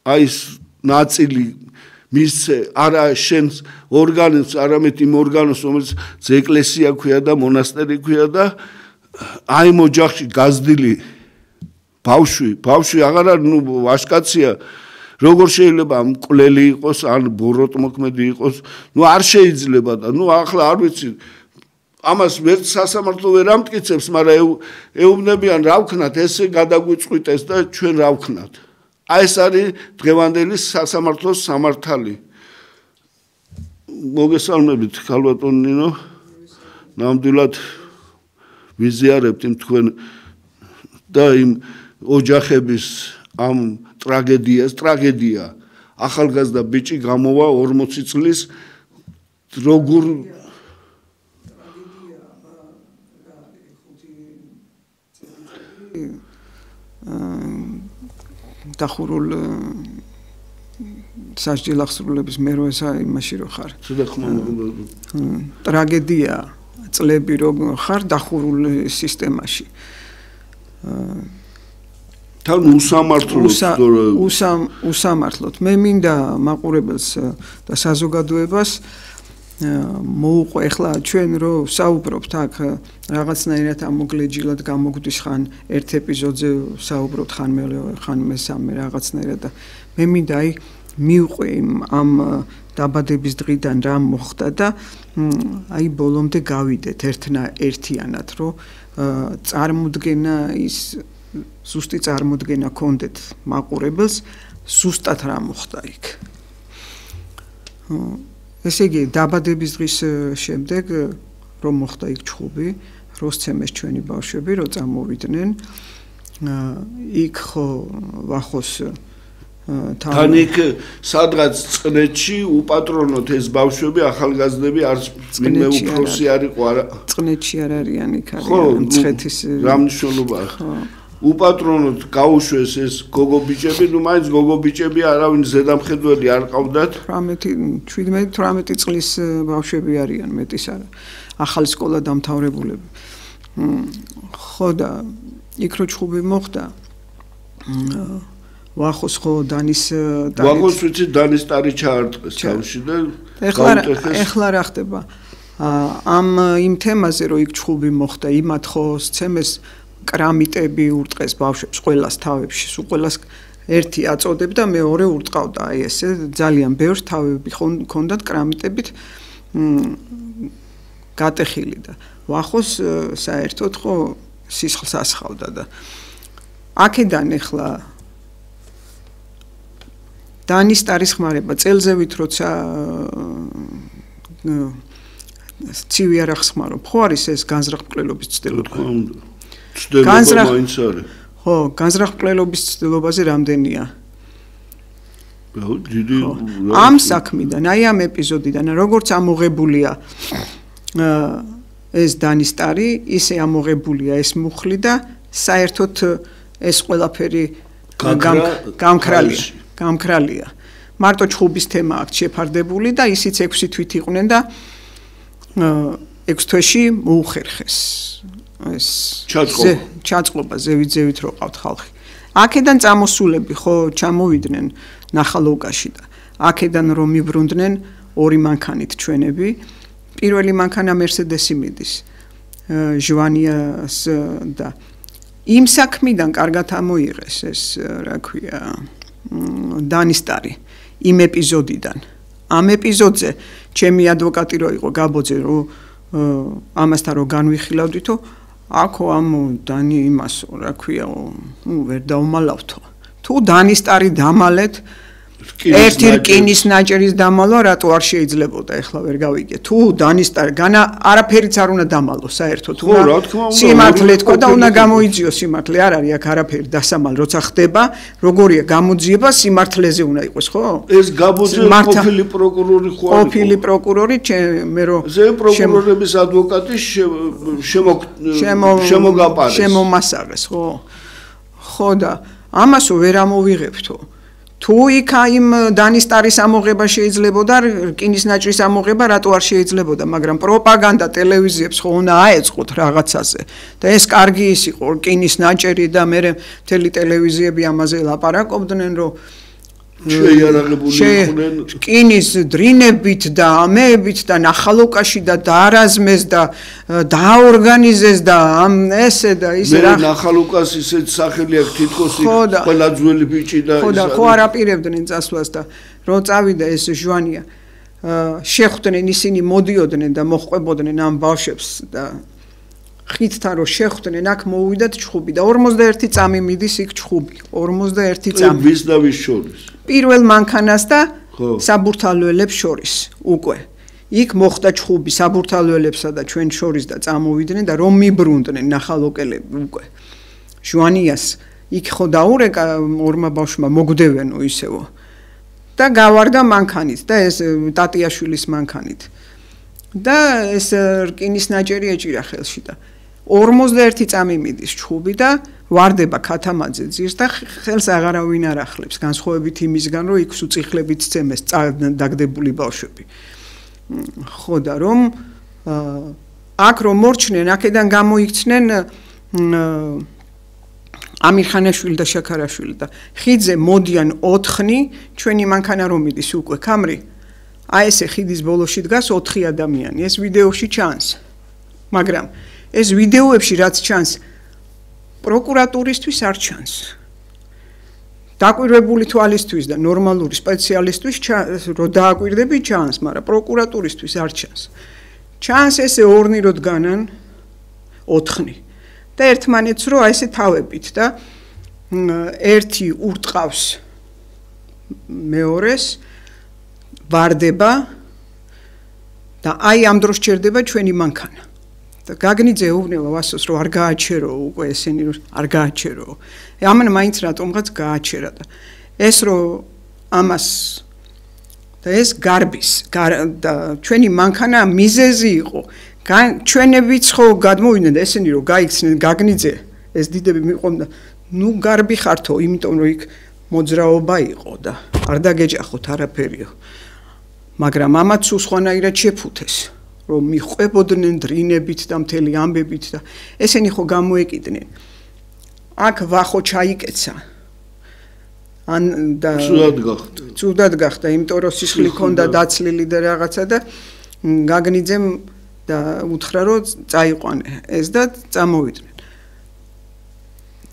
აი ეს ნაწილი მისცე არა შენს ორგანოს არამედ იმ ორგანოს რომელიც ეკლესია ქვია და მონასტერი ქვია და აი მოჯახში გაზდილი ბავშვი აღარ არის ვაჟკაცია როგორ შეიძლება მკვლელი იყოს ან ბოროტმოქმედი იყოს არ შეიძლება და ახლა არ ვიცი ამას ვერც სასამართლო ვერ ამტკიცებს მაგრამ ეუბნებიან რა ვქნათ ესე გადაგვიწყვიტეს და ჩვენ რა ვქნათ აი ეს არის დღევანდელი სასამართლოს სამართალი მოგესალმებით ქალბატონ ნინო ნამდვილად ვიზიარებთ იმ თქვენ და იმ ოჯახების ამ ტრაგედია ახალგაზრდა ბიჭი გამოვა 40 წლის როგორ დახურულ სასჯელ აღსრულების მეროესა იმაში რო ხარ ტრაგედია წლები რო ხარ დახურულ სისტემაში თან უსამართლოდ მე მინდა მაყურებელს და საზოგადოებას მოუყვე ახლა ჩვენ რო საუბრობთ აქ რაღაცნაირად ამოგლეჯილად გამოგვდის ხან ერთ ეპიზოდზე საუბრობთ ხან მესამე რაღაცნაირად და მე მინდა აი მივყვე ამ დაბადების დღიდან რა მოხდა და აი ბოლომდე გავიდეთ ერთიანად რომ წარმოდგენა ის ზუსტი წარმოდგენა გქონდეთ მაყურებელს ზუსტად რა მოხდა იქ ესე იგი დაბადების დღის შემდეგ რომ მოხდა იქ ჩხუბი რო სცემეს ჩვენი ბავშვები რო წამოვიდნენ იქ ხო ვახოს თან იქ სადღაც წყნეთში უპატრონოთ ეს ბავშვები ახალგაზრდები არც ვინმე უფროსი არ იყო არა წყნეთში არ არიან იქ არიან მცხეთის რა მნიშვნელობა უპატრონოთ გაუშვეს ეს გოგობიჭები მაინც გოგობიჭები არავინ ზედამხედველი არ ყავდათ 17-18 წლის ბავშვები არიან მეტის არა ახალი სკოლა დამთავრებულები ხო და იქ რო ჩხუბი მოხდა ვახოს ხო დანის ვიცი დანის ტარი ჩაარტყეს თავში და ეხლა რა ხდება ამ იმ თემაზე რომ იქ ჩხუბი მოხდა იმათ ხო სცემეს კრამიტები ურტყეს ბავშვებს ყველას თავებში სულ ყველას ერთი აწოდებდა მეორე ურტყავდა აი ესე ძალიან ბევრს თავები ჰქონდათ კრამიტებით გატეხილი და ვახოს საერთოდ ხო სისხლს ასხავდა და აქედან ახლა დანის ტარის ხმარება წელზევით როცა ცივი არ ახსმარო ხო არის ეს განზრახ-მკვლელობის ცდილობა ხო განზრახ-მკვლელობის ცდილობაზე რამდენია ამ საქმიდან აი ამ ეპიზოდიდან როგორც ამოღებულია ეს დანის ტარი ისე ამოღებულია ეს მუხლი და საერთოდ ეს ყველაფერი გამქრალია მარტო ჩხუბის თემა აქვს შეფარდებული და ისიც 6 თვით იყვნენ და 6 თვეში მოუხერხეს ეს ჩაწყობა ზევით რო ყავთ ხალხი აქედან წამოსულები ხო ჩამოვიდნენ ნახალოვკაში და აქედან რომ მიბრუნდნენ ორი მანქანით ჩვენები პირველი მანქანა მერსედესი მიდის ჟვანიას და იმ საქმიდან კარგად ამოიღეს ეს რა ქვია დანის ტარი იმ ეპიზოდიდან ამ ეპიზოდზე ჩემი ადვოკატი რო იყო გაბოძე რო ამასთან რო განვიხილავდითო აქო ამ დანი იმასო რა ქვია ვერ დაუმალავთო თუ დანის ტარი დამალეთ ერთი რკინის ნაჭერის დამალვა რატო არ შეიძლებოდა ეხლა ვერ გავიგე თუ დანის ტარი განა არაფერიც არ უნდა დამალო საერთოდ ხო რა თქმა უნდა სიმართლე თქვა და უნდა გამოიძიო სიმართლე არ არის აქ არაფერი დასამალ როცა ხდება როგორია გამოძიება სიმართლეზე უნდა იყოს ხო ეს გაბოძე ყოფილი პროკურორი ხო არის ყოფილი პროკურორი მე რო ზე პროკურორების ადვოკატი შემომასაღეს ხო და ამასო ვერ ამოვიღებთო თუ იქ იმ დანის ტარის ამოღება შეიძლებოდა რკინის ნაჭრის ამოღება რატო არ შეიძლებოდა მაგრამ პროპაგანდა ტელევიზიებს ხო უნდა აეწყოთ რაღაცაზე და ეს კარგი ის იყო რკინის ნაჭერი და მე მთელი ტელევიზიები ამაზე ლაპარაკობდნენ რომ შეიარაღებული იყვნენ რკინის დრინებით და ამეებით და ნახალოკაში და დაარაზმეს და დააორგანიზეს და ესე და ისე მე ნახალოკას ისეთ სახელი აქვს თითქოს ყველა ძველი ბიჭი და ხო არ აპირებდნენ წასვლას და რო წავიდა ეს ჟვანია შეხვდნენ ისინი მოდიოდნენ და მოჰყვებოდნენ ამ ბავშვებს და ხითთან რო შეხვდნენ აქ მოვიდათ ჩხუბი და 41 წამი მიდის იქ ჩხუბი 41 წამი ვის და ვის შორის პირველ მანქანას და საბურთალოელებს შორის უკვე იქ მოხდა ჩხუბი საბურთალოელებსა და ჩვენ შორის და წამოვიდნენ და რომ მიბრუნდნენ ნახალოკელები უკვე ჟვანიას იქ ხო დაურეკა ორმა ბავშვმა მოგდევენო ისევო და გავარდა მანქანით და ეს ტატიაშვილის მანქანით და ეს რკინის ნაჭერი ეჭირა ხელში და 41 წამი მიდის ჩხუბი და ვარდება ქათამაძე ძირს და ხელს აღარავინ არ ახლებს განსხვავებით იმისგან რომ იქ სუწიხლებით ცემეს დაგდებული ბავშვები ხო და რომ აქ რომ მორჩნენ აქედან გამოიქცნენ ამირხანაშვილი და შაქარაშვილი და ხიდზე მოდიან 4-ნი ჩვენი მანქანა რომ მიდის უკვე ქამრი აი ესე ხიდის ბოლოში დგას 4 ადამიანი ეს ვიდეოში ჩანს მაგრამ ეს ვიდეოებში რაც ჩანს პროკურატურისთვის არ ჩანს დაკვირვებული თვალისთვის და ნორმალური სპეციალისტვის რო დააკვირდები ჩანს მაგრამ პროკურატურისთვის არ ჩანს ჩანს ესე ორნი რო დგანან 4-ნი და ერთმანეთს რო აი ესე თავებით და ერთი ურტყავს მეორეს ვარდება და აი ამ დროს ჩერდება ჩვენი მანქანა და გაგნიძე ეუბნება ვასოს რომ არ გააჩერო უკვე ესენი რომ არ გააჩერო ამან მაინც რატომღაც გააჩერა და ეს რომ ამას და ეს გარბის და ჩვენი მანქანა მიზეზი იყო ჩვენებიც ხო გადმოვიდნენ და ესენი რომ გაიქცნენ გაგნიძე ეს დიდები მიყვონდა ნუ გარბი ხართო იმიტომ რომ იქ მოძრაობა იყო და არ დაგეჯახოთ არაფერიო მაგრამ ამაც უსხვანაირად შეფუთეს რომ მიყვებოდნენ დრინებით და მთელი ამბებით და ესენი ხო გამოეკიდნენ აქ ვახო ჩაიკეცა ან და ცუდად გახდა იმიტომ რომ სისხლი ქონდა დაცლილი და რაღაცა და გაგნიძემ და უთხრა რომ წაიყვანე ეს და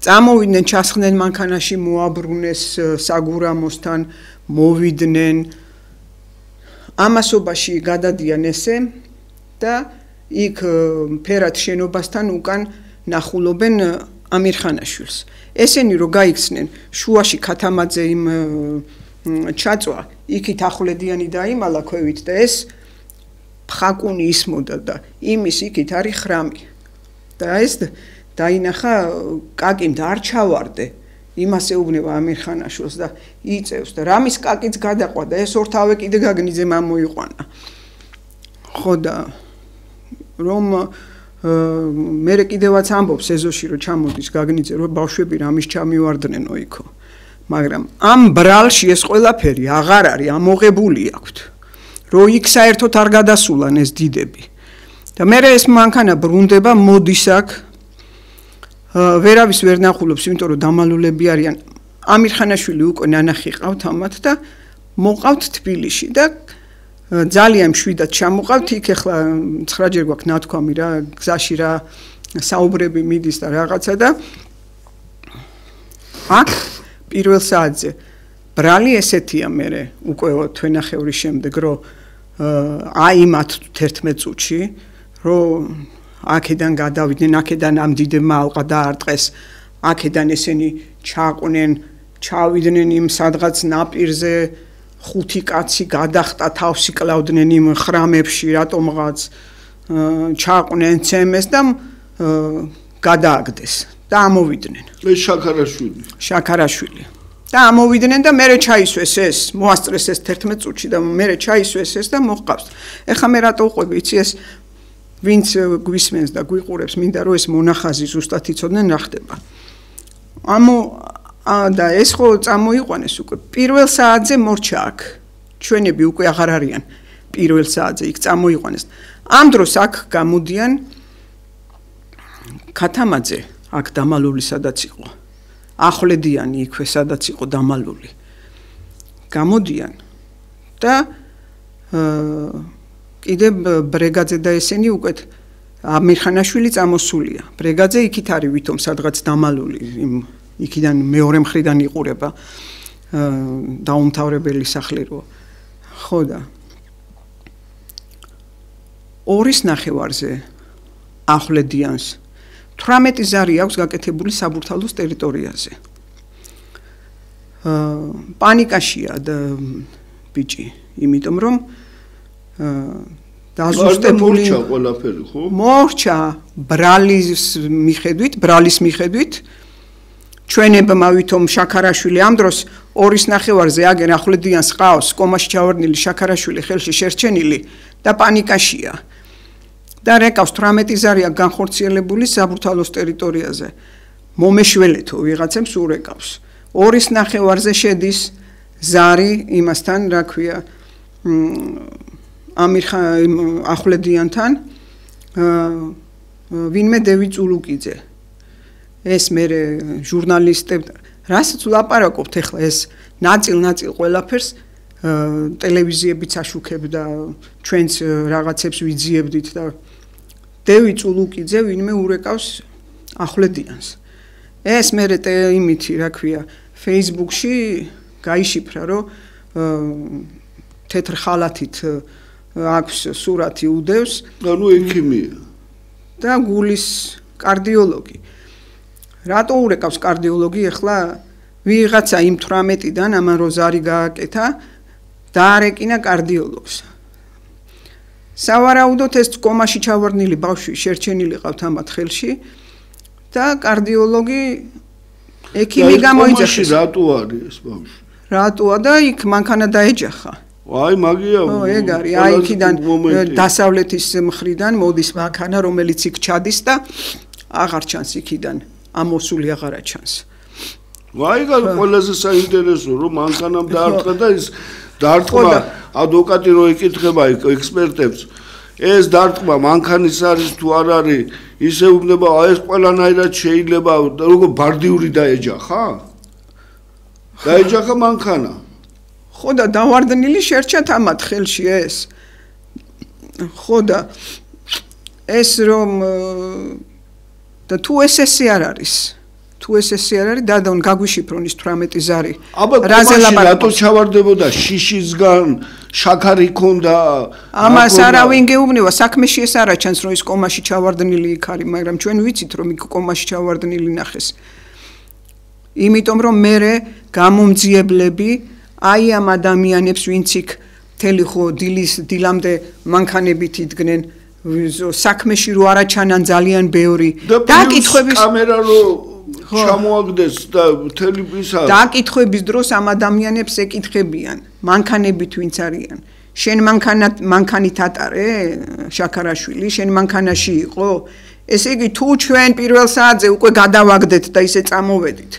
წამოვიდნენ ჩასხდნენ მანქანაში მოაბრუნეს საგურამოსთან მოვიდნენ ამასობაში გადადიან ესე და იქ ფერად შენობასთან უკან ნახულობენ ამირხანაშვილს ესენი რო გაიქცნენ შუაში ქათამაძე იმ ჩაწვა იქით ახვლედიანი დაიმალა ქვევით და ეს ფხაკუნი ისმოდა და იმის იქით არის ხრამი და ეს დაინახა კაკიმ და არ ჩავარდე იმას ეუბნება ამირხანაშვილს და იწევს და რამის კაკიც გადაყვა და ეს ორთავე კიდე გაგნიძემ ამოიყვანა ხო და რომ მე კიდევაც ამბობს ეზოში რომ ჩამოდის გაგნიძე რომ ბავშვები რამის ჩამივარდნენო იქო მაგრამ ამ ბრალში ეს ყველაფერი აღარ არის ამოღებული აქვთ რომ იქ საერთოდ არ გადასულან ეს დიდები და მე ეს მანქანა ბრუნდება მოდის აქ ვერავის ვერ ნახულობს იმიტომ რომ დამალულები არიან ამირხანაშვილი უკვე ნანახი ყავთ ამათ და მოყავთ თბილისში და ძალიან მშვიდად ჩამოყავთ იქ ახლა 9 ჯერ გვაქვს ნათქვამი რა გზაში რა საუბრები მიდის და რაღაცა და აქ პირველ საათზე ბრალი ესეთია მე უკვე თვენახევრის შემდეგ რომ აიმათ 11 წუთში რომ აქედან გადავიდნენ აქედან ამ დიდებმა ალყა დაარტყეს აქედან ესენი ჩაყვნენ ჩავიდნენ იმ სადღაც ნაპირზე 5 კაცი გადახტა თავს იკლავდნენ იმ ხრამებში რატომღაც ჩაყვნენ ცემეს და გადააგდეს და ამოვიდნენ ეს შაქარაშვილი და ამოვიდნენ და მე ჩაისვეს ეს მოასწრეს ეს 11 წუთში და მე ჩაისვეს ეს და მოყავს ეხლა მე რატო უყვები იცი ეს ვინც გვისმენს და გვიყურებს მინდა რომ ეს მონახაზი ზუსტად იცოდნენ რა ხდება და ეს ხო წამოიყვანეს უკვე პირველ საათზე მორჩა აქ ჩვენები უკვე აღარ არიან პირველ საათზე იქ წამოიყვანეს ამ დროს აქ გამოდიან ქათამაძე აქ დამალული სადაც იყო ახვლედიანი იქვე სადაც იყო დამალული გამოდიან და კიდე ბრეგაძე და ესენი უკვე ამირხანაშვილი წამოსულია. ბრეგაძე იქით არის ვითომ სადღაც დამალული, იქიდან მეორე მხრიდან იყურება დაუმთავრებელი სახლი რო. ხო და 2-ის ნახევარზე ახვლედიანს 18 ზარი აქვს გაკეთებული საბურთალოს ტერიტორიაზე. პანიკაშია და ბიჭი, იმიტომ რომ დაზუსტებული ყველაფერი ხო? მორჩა ბრალის მიხედვით ჩვენებმა ვითომ შაქარაშვილი ამ დროს 2-ის ნახევარზე აგენ ახვლედიანს ყავს კომაში ჩავარდნილი შაქარაშვილი ხელში შერჩენილი და პანიკაშია. და რეკავს 18 ზარია განხორციელებული საბურთალოს ტერიტორიაზე. მომეშველეთო ვიღაცებს ურეკავს. 2-ის ნახევარზე შედის ზარი იმასთან, რა ქვია, ახვლედიანთან, ვინმე დევი წულუკიძე. ეს მე ჟურნალისტებს რასაც ვლაპარაკობთ ახლა ეს ნაწილ ყველაფერს ტელევიზიებიც აშუქებდა ჩვენც რაღაცებს ვიძიებდით და დევი წულუკიძე ვინმე ურეკავს ახვლედიანს. ეს მე იმითი რა ქვია Facebook-ში გაიშიფრა რომ თეთრ ხალათით აქვს სურათი უდევს ანუ ექიმია და გულის კარდიოლოგი. რატო ურეკავს კარდიოლოგი ახლა ვიღაცა იმ 18-დან ამან როზარი გააკეთა და არეკინა კარდიოლოგს. სავარაუდოდ ეს კომაში ჩავარდნილი ბავშვი შერჩენილი ყავთ ამათ ხელში და კარდიოლოგი ექიმი გამოიძახეს. რატო არის ეს ბავშვი? რატოა და იქ მანქანა დაეჯახა. აი მაგია. ეგ არის, აი იქიდან დასავლეთის მხრიდან მოდის მანქანა, რომელიც იქ ჩადის და აღარ ჩანს იქიდან, ამოსული აღარა ჩანს. აი ყველაზე საინტერესო რომ მანქანამ დაარტყა და ის დარტყმა ადვოკატი რო ეკითხება ექსპერტებს ეს დარტყმა მანქანის არის თუ არ არის ისე უნდა ეს ყველანაირად შეიძლება როგორ ბარდიური დაეჯახა? დაეჯახა მანქანა. ხო და დავარდნილი შერჩათ ამათ ხელში ეს. ხო და ეს რომ და თუ ესესი არ არის. თუ ესესი არ არის დადონ გაგვიშიფრონ ის 18 ზარი. რაზე ლაპარაკობ? რატო ჩავარდებოდა შიშისგან, შაქარი ქონდა? ამას არავინ გეუბნება, საქმეში ეს არა ჩანს რომ ის კომაში ჩავარდნილი იქ არის, მაგრამ ჩვენ ვიცით რომ იქ კომაში ჩავარდნილი ნახეს. იმიტომ რომ მე გამომძიებლები აი ამ ადამიანებს ვინც იქ მთელი ხო დილამდე მანქანებით იდგნენ საქმეში რო არა ჩანან ძალიან ბევრი დაკითხვების კამერა რო ჩამოაგდეს და მთელი ისა დაკითხვების დროს ამ ადამიანებს ეკითხებიან მანქანებით ვინც არიან შენ მანქანით ატარე შაქარაშვილი შენ მანქანაში იყო ესე იგი თუ ჩვენ პირველ საათზე უკვე გადავაგდეთ და ისე წამოვედით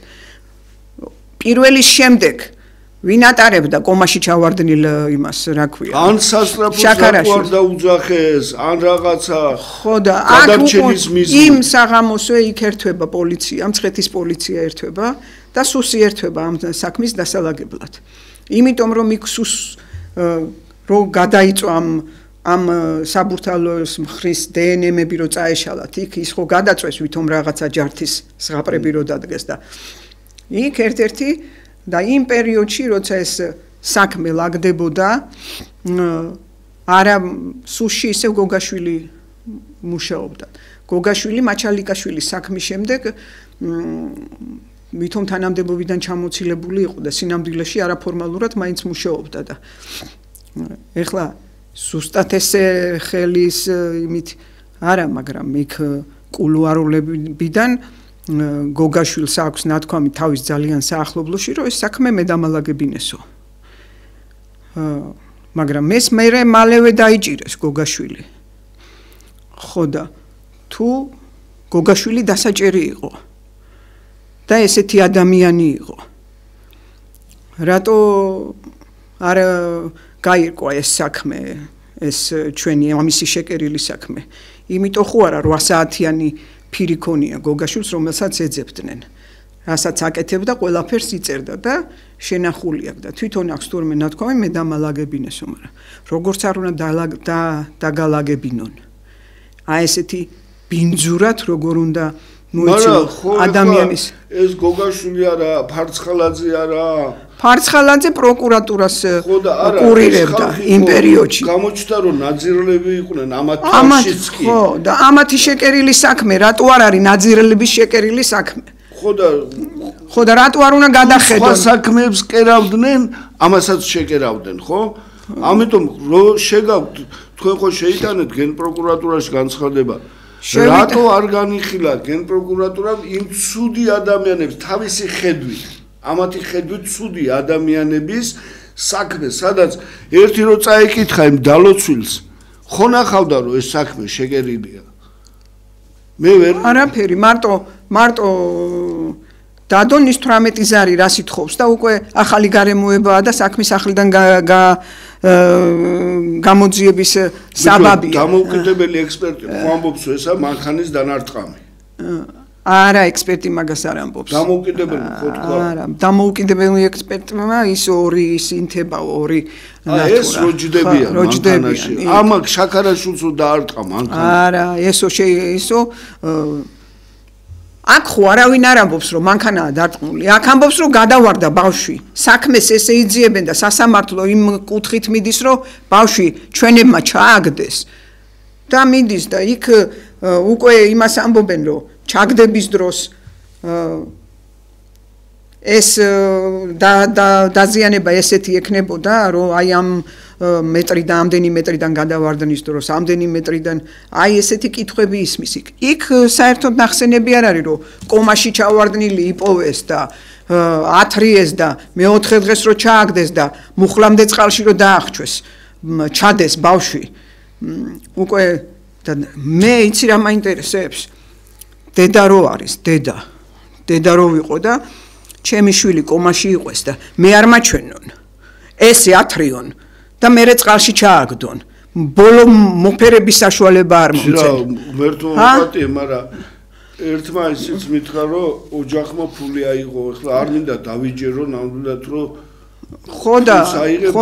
პირველის შემდეგ ვინ ატარებდა კომაში ჩავარდნილ იმას რა ქვია ან სასწრაფოს არ დაუძახეს ან რაღაცა ხო და გადარჩენის მიზნით იმ საღამოსვე იქ ერთვება პოლიცია მცხეთის პოლიცია ერთვება და სუსი ერთვება ამ საქმის დასალაგებლად იმიტომ რომ იქ სუს რო გადაიწვა ამ საბურთალოს მხრის დნმ-ები რო წაეშალათ იქ ის ხო გადაწვეს ვითომ რაღაცა ჯართის ზღაპრები რო დადგეს და იქ ერთ-ერთი და იმ პერიოდში როცა ეს საქმე ლაგდებოდა არა სუში ისევ გოგაშვილი მუშაობდა გოგაშვილი მაჩალიკაშვილის საქმის შემდეგ ვითომ თანამდებობიდან ჩამოცილებული იყო და სინამდვილეში არაფორმალურად მაინც მუშაობდა და ეხლა ზუსტად ესე ხელის იმით არა მაგრამ იქ კულუარულებიდან გოგაშვილს აქვს ნათქვამი თავის ძალიან საახლობლოში რომ ეს საქმე მე დამალაგებინესო მაგრამ ეს მე მალევე დაიჭირეს გოგაშვილი ხო და თუ გოგაშვილი დასაჭერი იყო და ესეთი ადამიანი იყო რატო არ გაირკვა ეს საქმე ეს ჩვენი ამისი შეკერილი საქმე იმიტომ ხო არა 8 საათიანი ფირი ქონია გოგაშვილს რომელსაც ეძებდნენ რასაც აკეთებდა, ყველაფერს იწერდა და შენახული აქვს და თვითონ აქვს თურმე ნათქვამი მე დამალაგებინესო, მაგრამ როგორც არ უნდა დაგალაგებინონ. აი ესეთი ბინძურად როგორ უნდა მოიცნო ადამიანის ეს გოგაშვილი არა, ფარცხალაძე არა. ფარცხალაძე პროკურატურას კურირებდა იმ პერიოდში. გამოჩნდა რომ ნაძირლები იყვნენ ამათშიც კი. ხო, და ამათი შეკერილი საქმე, რატო არ არის ნაძირლების შეკერილი საქმე? ხო და რატო არ უნდა გადახედონ? სხვა საქმეებს კერავდნენ, ამასაც შეკერავდნენ, ხო? ამიტომ რო შეგავთ, თქვენ ხო შეიტანეთ გენპროკურატურაში განცხადება. რატო არ განიხილა გენპროკურატურამ იმ ცუდი ადამიანებს თავისი ხედვით, ამათი ხედვით ცუდი ადამიანების საქმე, სადაც ერთი რო წაიკითხა იმ დალოცვილს, ხო ნახავდა რომ ეს საქმე შეკერილია. მე ვერ არაფერი, მარტო დადონის 18 ზარი რას ითხოვს და უკვე ახალი გარემოებაა და საქმის ახლიდან გამოძიების საბაბია. დამოუკიდებელი ექსპერტი ხო ამბობს რომ ესა მანქანის დანარტყამი. არა, ექსპერტი მაგას არ ამბობს. დამოუკიდებელი ხო თქვა? არა, დამოუკიდებელი ექსპერტმა ის ორი ინთება ორი ნატურა. ეს როჯდებიან მანქანაში. ამაკ შაქარაშვილს დაარტყა მანქანა. არა, ესო აქ ხო არავინ არ ამბობს რომ მანქანაა დარტყმული. აქ ამბობს რომ გადავარდა ბავშვი. საქმეს ესე იძიებენ და სასამართლო იმ კუთხით მიდის რომ ბავშვი ჩვენებმა ჩააგდეს. და მიდის და იქ უკვე იმას ამბობენ რომ ჩაგდების დროს ეს დაზიანება ესეთი ექნებოდა რომ აი ამ მეტრიდან ამდენი მეტრიდან გადავარდნის დროს ამდენი მეტრიდან აი ესეთი კითხვები ისმის იქ საერთოდ ნახსენები არ არის რომ კომაში ჩავარდნილი იპოვეს და ათრიეს და მეოთხე დღეს რო ჩააგდეს და მუხლამდე წყალში რო დაახჩვეს ჩადეს ბავშვი უკვე და მე იცი რა მაინტერესებს დედა რო არის დედა რო ვიყო და ჩემი შვილი კომაში იყვეს და მე არ მაჩვენონ ესე ათრიონ და მერე წყალში ჩააგდონ ბოლო მოფერების საშუალება არ მომწენ მერტო პატია მაგრამ ერთმა ისიც მითხრა რომ ოჯახმა ფული აიღო ეხლა არ მინდა დავიჯერო ნამდვილად რომ ხო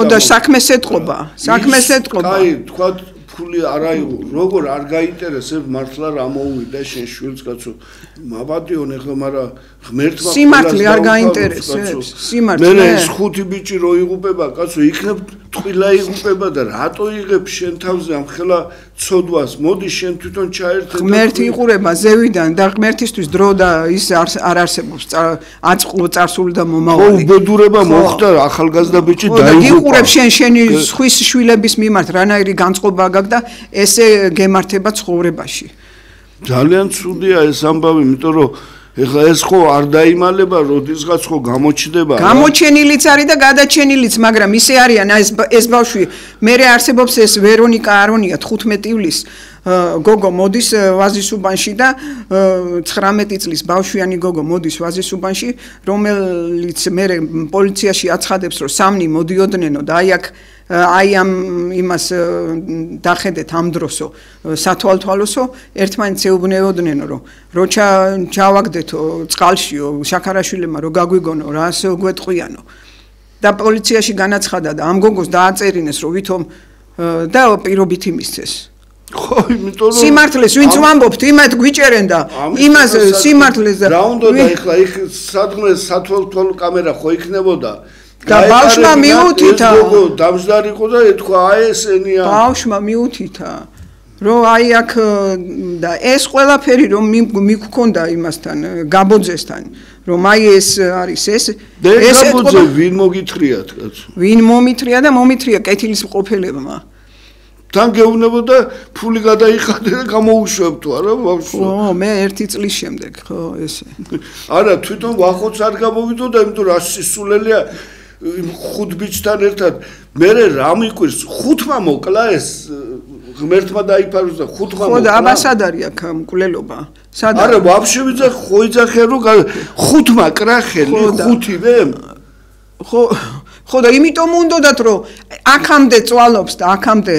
და საქმეს ეთყობა აი თქვა ფული არ აიღო როგორ არ გაინტერესებს მართლა რა მოუვიდა შენ შვილს კაცო მაბადიონ ეხლა მაგრამ ღმერთმა სიმართლე არ გაინტერესებს სიმართლე მე ეს ხუთი ბიჭი რო იღუპება კაცო იქნებ ტყილა იღუპება და რატო იღებ შენ თავზე ამ ხელა ცოდვას მოდი შენ თვითონ ჩაერთე ღმერთი იყურება ზევიდან და ღმერთისთვის დრო და ის არ არსებობს აწყვო წარსული და მომავალი უბედურება მოხდა ახალგაზრდა ბიჭი დაიღუპა იყურებ შენი სხვის შვილების მიმართ რანაირი განწყობა გაქვს და ესე გემართება ცხოვრებაში ძალიან ცუდია ეს ამბავი იმიტომ რომ ეხლა ეს ხო არ დაიმალება, როდესღაც ხო გამოჩნდება. გამოჩენილიც არის და გადაჩენილიც, მაგრამ ისე არიან ეს ბავშვი, მე არსებობს ეს ვერონიკა არონია 15 ივლისს გოგო მოდის ვაზისუბანში და 19 წლის ბავშვიანი გოგო მოდის ვაზისუბანში, რომელიც მე პოლიციაში აცხადებს, რომ სამნი მოდიოდნენ და აი ამ იმას დახედეთ ამ დროსო სათვალთვალოსო ერთმანეთს ეუბნებოდნენ რომ ჩავაგდეთო წყალშიო შაქარაშვილებმა რომ გაგვიგონო რა ასე გვეტყვიანო და პოლიციაში განაცხადა და ამ გოგოს დააწერინეს რომ ვითომ და პირობით იმისცეს ხო იმიტომ რომ სიმართლეს ვინც ვამბობთ იმათ გვიჭერენ და იმას სიმართლეს რა უნდა და ეხლა იქ სადღმე სათვალთვალო კამერა ხო იქნებოდა და ბავშვმა მიუთითა გოგო დამზდარი იყო და ეთქვა აი ესენია ბავშვმა მიუთითა რომ აი აქ და ეს ყველაფერი რომ მიგქონდა იმასთან გაბოძესთან რომ აი ეს არის ეს გაბოძე ვინ მოგითხრიათ კაცო ვინ მომითხრია და მომითხრია კეთილის მყოფელებმა თან გეუბნებოდა ფული გადაიხადე და გამოუშვებთო არა ბავშვო ხო მე 1 წლის შემდეგ ხო ესე არა თვითონ ვახოც არ გამოვიდოდა იმიტომ რა სისულელია ხუთ ბიჭთან ერთად მე რა მიყვირს ხუთმა მოკლა ეს ღმერთმა დაიფაროს და ხუთმა მოკლა ხო და აბასადარი აქ მკვლელობა სადა არა ვაფშე ვიძახ ხო იძახე რომ ხუთმა კრახელი ხუთივე ხო და იმიტომ უნდათ რომ აქამდე წვალობს და აქამდე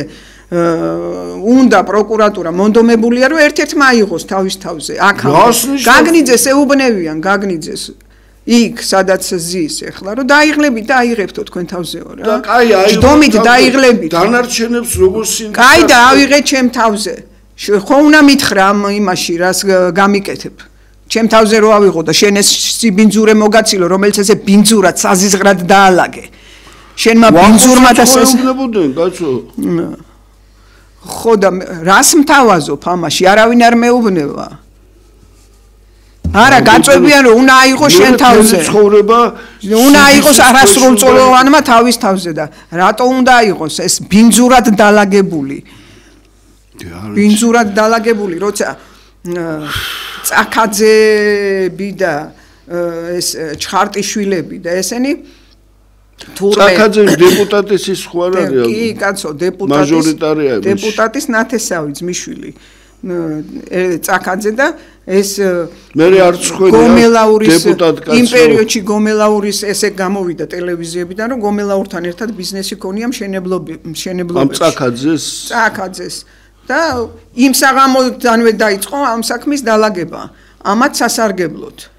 უნდა პროკურატურა მონდომებულია რომ ერთ-ერთმა აიღოს თავის თავზე აქამდე გაგნიძეს ეუბნევიან გაგნიძეს იქ სადაც ზის ეხლა რომ დაიღლებით და აიღებთო თქვენ თავზეო რა და კაი აი ჯდომით დაიღლებით დანარჩენებს როგორ სინდიკატი კაი და ავიღეთ ჩემ თავზე ხო უნდა მითხრა იმაში რას გამიკეთებ ჩემ თავზე რო ავიღო და შენ ეს სიბინძურე მოგაცილო რომელიც ესე ბინძურად საზიზღრად დაალაგე შენმა ბინძურმა და შეუნებოდნენ კაცო ხო და რას მთავაზობ ამაში არავინ არ მეუბნება არა გაწვევიან რომ უნდა აიღოს შენ თავზე ცხოვრება უნდა აიღოს არასრულწლოვანმა თავის თავზე და რატო უნდა აიღოს ეს ბინძურად დალაგებული ბინძურად დალაგებული როცა წახაძეები და ეს ჩხარტიშვილები და ესენი წახაძე დეპუტატის ის ხო არ არის კი კაცო დეპუტატის ნათესავი ძმისშვილი წახაძე და ეს მე არც გომელაურის იმ პერიოდში გომელაურის ესე გამოვიდა ტელევიზიებიდან რომ გომელაურთან ერთად ბიზნესი ქონია მშენებლობაში წახაძეს და იმ საღამოდანვე დაიწყო ამ საქმის დალაგება ამათ სასარგებლოდ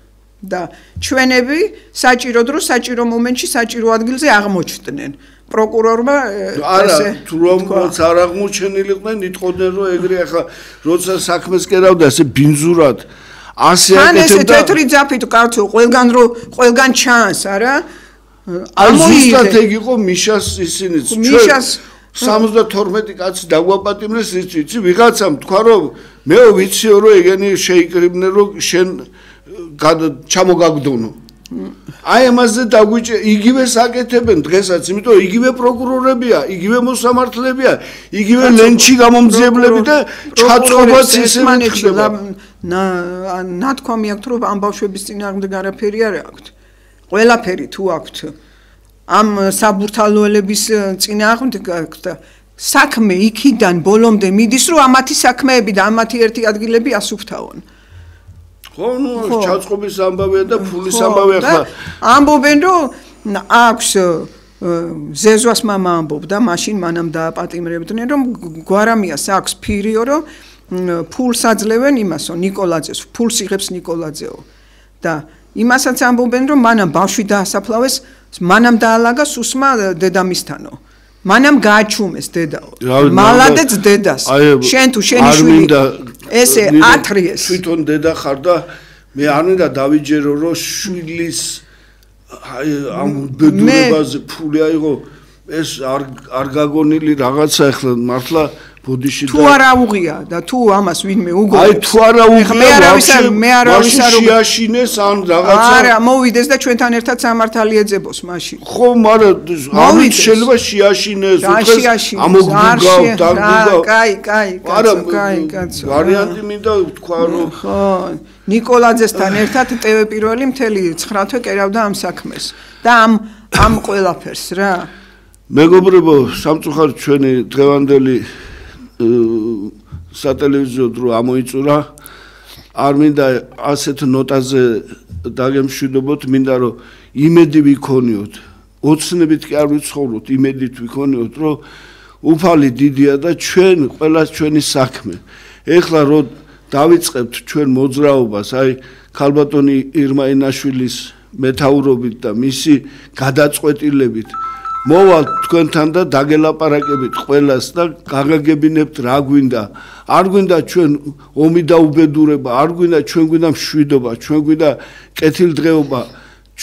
და ჩვენები საჭირო დროს საჭირო მომენტში საჭირო ადგილზე აღმოჩნდნენ პროკურორმა არა თუ რომ არ აღმოჩენილიყვნენ იტყოდნენ რომ ეგრე ახლა როცა საქმეს კერავდა ესე ბინძურად ასე აკეთებდა ან ესე თეთრი ძაფით კაცო ყველგან ჩანს არა აი ზუსტად ეგ იყო მიშას ისინიც მიშას 72 კაცი დაგვაპატიმრეს იცი ვიღაცამ თქვა რომ მე ვიციო რომ ეგენი შეიკრიბნენ რომ შენ ჩამოგაგდონო აი ამაზე დაგვიჭე იგივე საკეთებენ დღესაც იმიტომ იგივე პროკურორებია იგივე მოსამართლებია იგივე ლენჩი გამომძიებლები და ჩაწყობაც ისევე ხდება ნათქვამი აქვს რომ ამ ბავშვების წინააღმდეგ არაფერი არ აქვს ყველაფერი თუ აქვს ამ საბურთალოელების წინააღმდეგ აქვს და საქმე იქიდან ბოლომდე მიდის რომ ამათი საქმეები და ამათი ერთი ადგილები ასუფთავონ ხო ნუ ჩაწყობის ამბავია და ფულის ამბავია ხა ამბობენ რომ აქვს ზეზვას მამა ამბობდა მაშინ მანამ დააპატიმრებდნენ რომ გვარამიას აქვს ფირიო რომ ფულს აძლევენ იმასო ნიკოლაძეს ფულს იღებს ნიკოლაძეო და იმასაც ამბობენ რომ მანამ ბავშვი დაასაფლავეს მანამ დაალაგა სუსმა დედამისთანო მანამ გააჩუმეს დედაო მალადეც დედას შენ თუ შენი შვილი ესე ათრიეს თვითონ დედა ხარ და მე არ მინდა დავიჯერო რომ შვილის ამ ბედურებაზე ფული აიღო ეს არ გაგონილი რაღაცა ახლა მართლა ბოდიში თუ არ აუღია და თუ ამას ვინმე უგო აი თუ არ აუღია მე არავის არ შეაშინეს ან რაღაცა არა მოვიდეს და ჩვენთან ერთად სამართალი ეძებოს მაშინ ხო მაგრამ ამით შეიძლება შეაშინეს დღეს ამოგიგავ დაგიგავ კაი კაცო ვარიანტი მინდა თქვა რომ ხო ნიკოლაძესთან ერთად ტევე პირველი მთელი 9 თვე კერავდა ამ საქმეს და ამ ყველაფერს რა მეგობრებო სამწუხაროდ ჩვენი დღევანდელი სატელევიზიო დრო ამოიწურა არ მინდა ასეთ ნოტაზე დაგემშვიდობოთ მინდა რომ იმედი ვიქონიოთ ოცნებით კი არ ვიცხოვროთ იმედით ვიქონიოთ რომ უფალი დიდია და ჩვენ ყველას ჩვენი საქმე ეხლა რომ დავიწყებთ ჩვენ მოძრაობას აი ქალბატონი ირმა ინაშვილის მეთაურობით და მისი გადაწყვეტილებით მოვალ თქვენთან და დაგელაპარაკებით ყველას და გაგაგებინებთ რა გვინდა არ გვინდა ჩვენ ომი და უბედურება არ გვინდა ჩვენ გვინდა მშვიდობა ჩვენ გვინდა კეთილდღეობა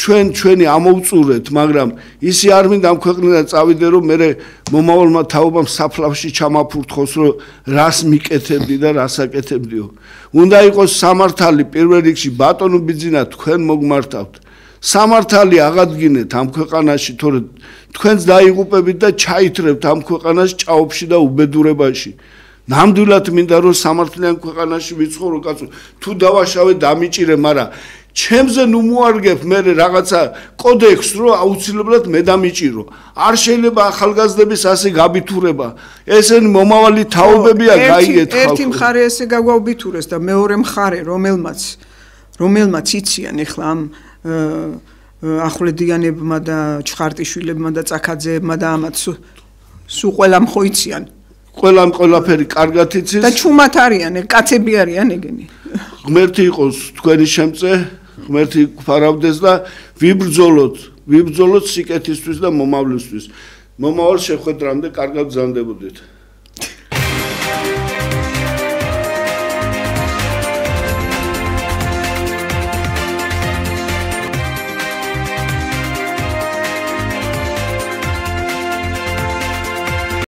ჩვენი ამოვწურეთ მაგრამ ისი არ მინდა ამ ქვეყნიდან წავიდე რომ მე მომავალმა თაობამ საფლავში ჩამაფურთხოს რომ რას მიკეთებდი და რას აკეთებდიო უნდა იყოს სამართალი პირველ რიგში ბატონო ბიძინა თქვენ მოგმართავთ სამართალი აღადგინეთ ამ ქვეყანაში თორე თქვენს დაიღუპებით და ჩაითრებთ ამ ქვეყანას ჭაობში და უბედურებაში ნამდვილად მინდა რომ სამართლიან ქვეყანაში ვიცხოვრო კაცო თუ დავაშავე დამიჭირე მაგრამ ჩემზე ნუ მოარგებ მე რაღაცა კოდექსს რომ აუცილებლად მე დამიჭირო არ შეიძლება ახალგაზრდების ასე გაბითურება ესენი მომავალი თაობებია გაიგეთ ხალხო ერთი მხარე ესე გაგვაბითურეს და მეორე მხარე რომელმაც იციან ეხლა ამ ახვლედიანებმა და ჩხარტიშვილებმა და წახაძეებმა და ამათ სულ ყველამ ხო იციან ყველამ ყველაფერი კარგად იცის და ჩუმად არიან კაცები არიან ეგენი ღმერთი იყოს თქვენი შემწე ღმერთი გვფარავდეს და ვიბრძოლოთ სიკეთისთვის და მომავლისთვის. მომავალ შეხვედრამდე კარგად გზავნდებოდეთ.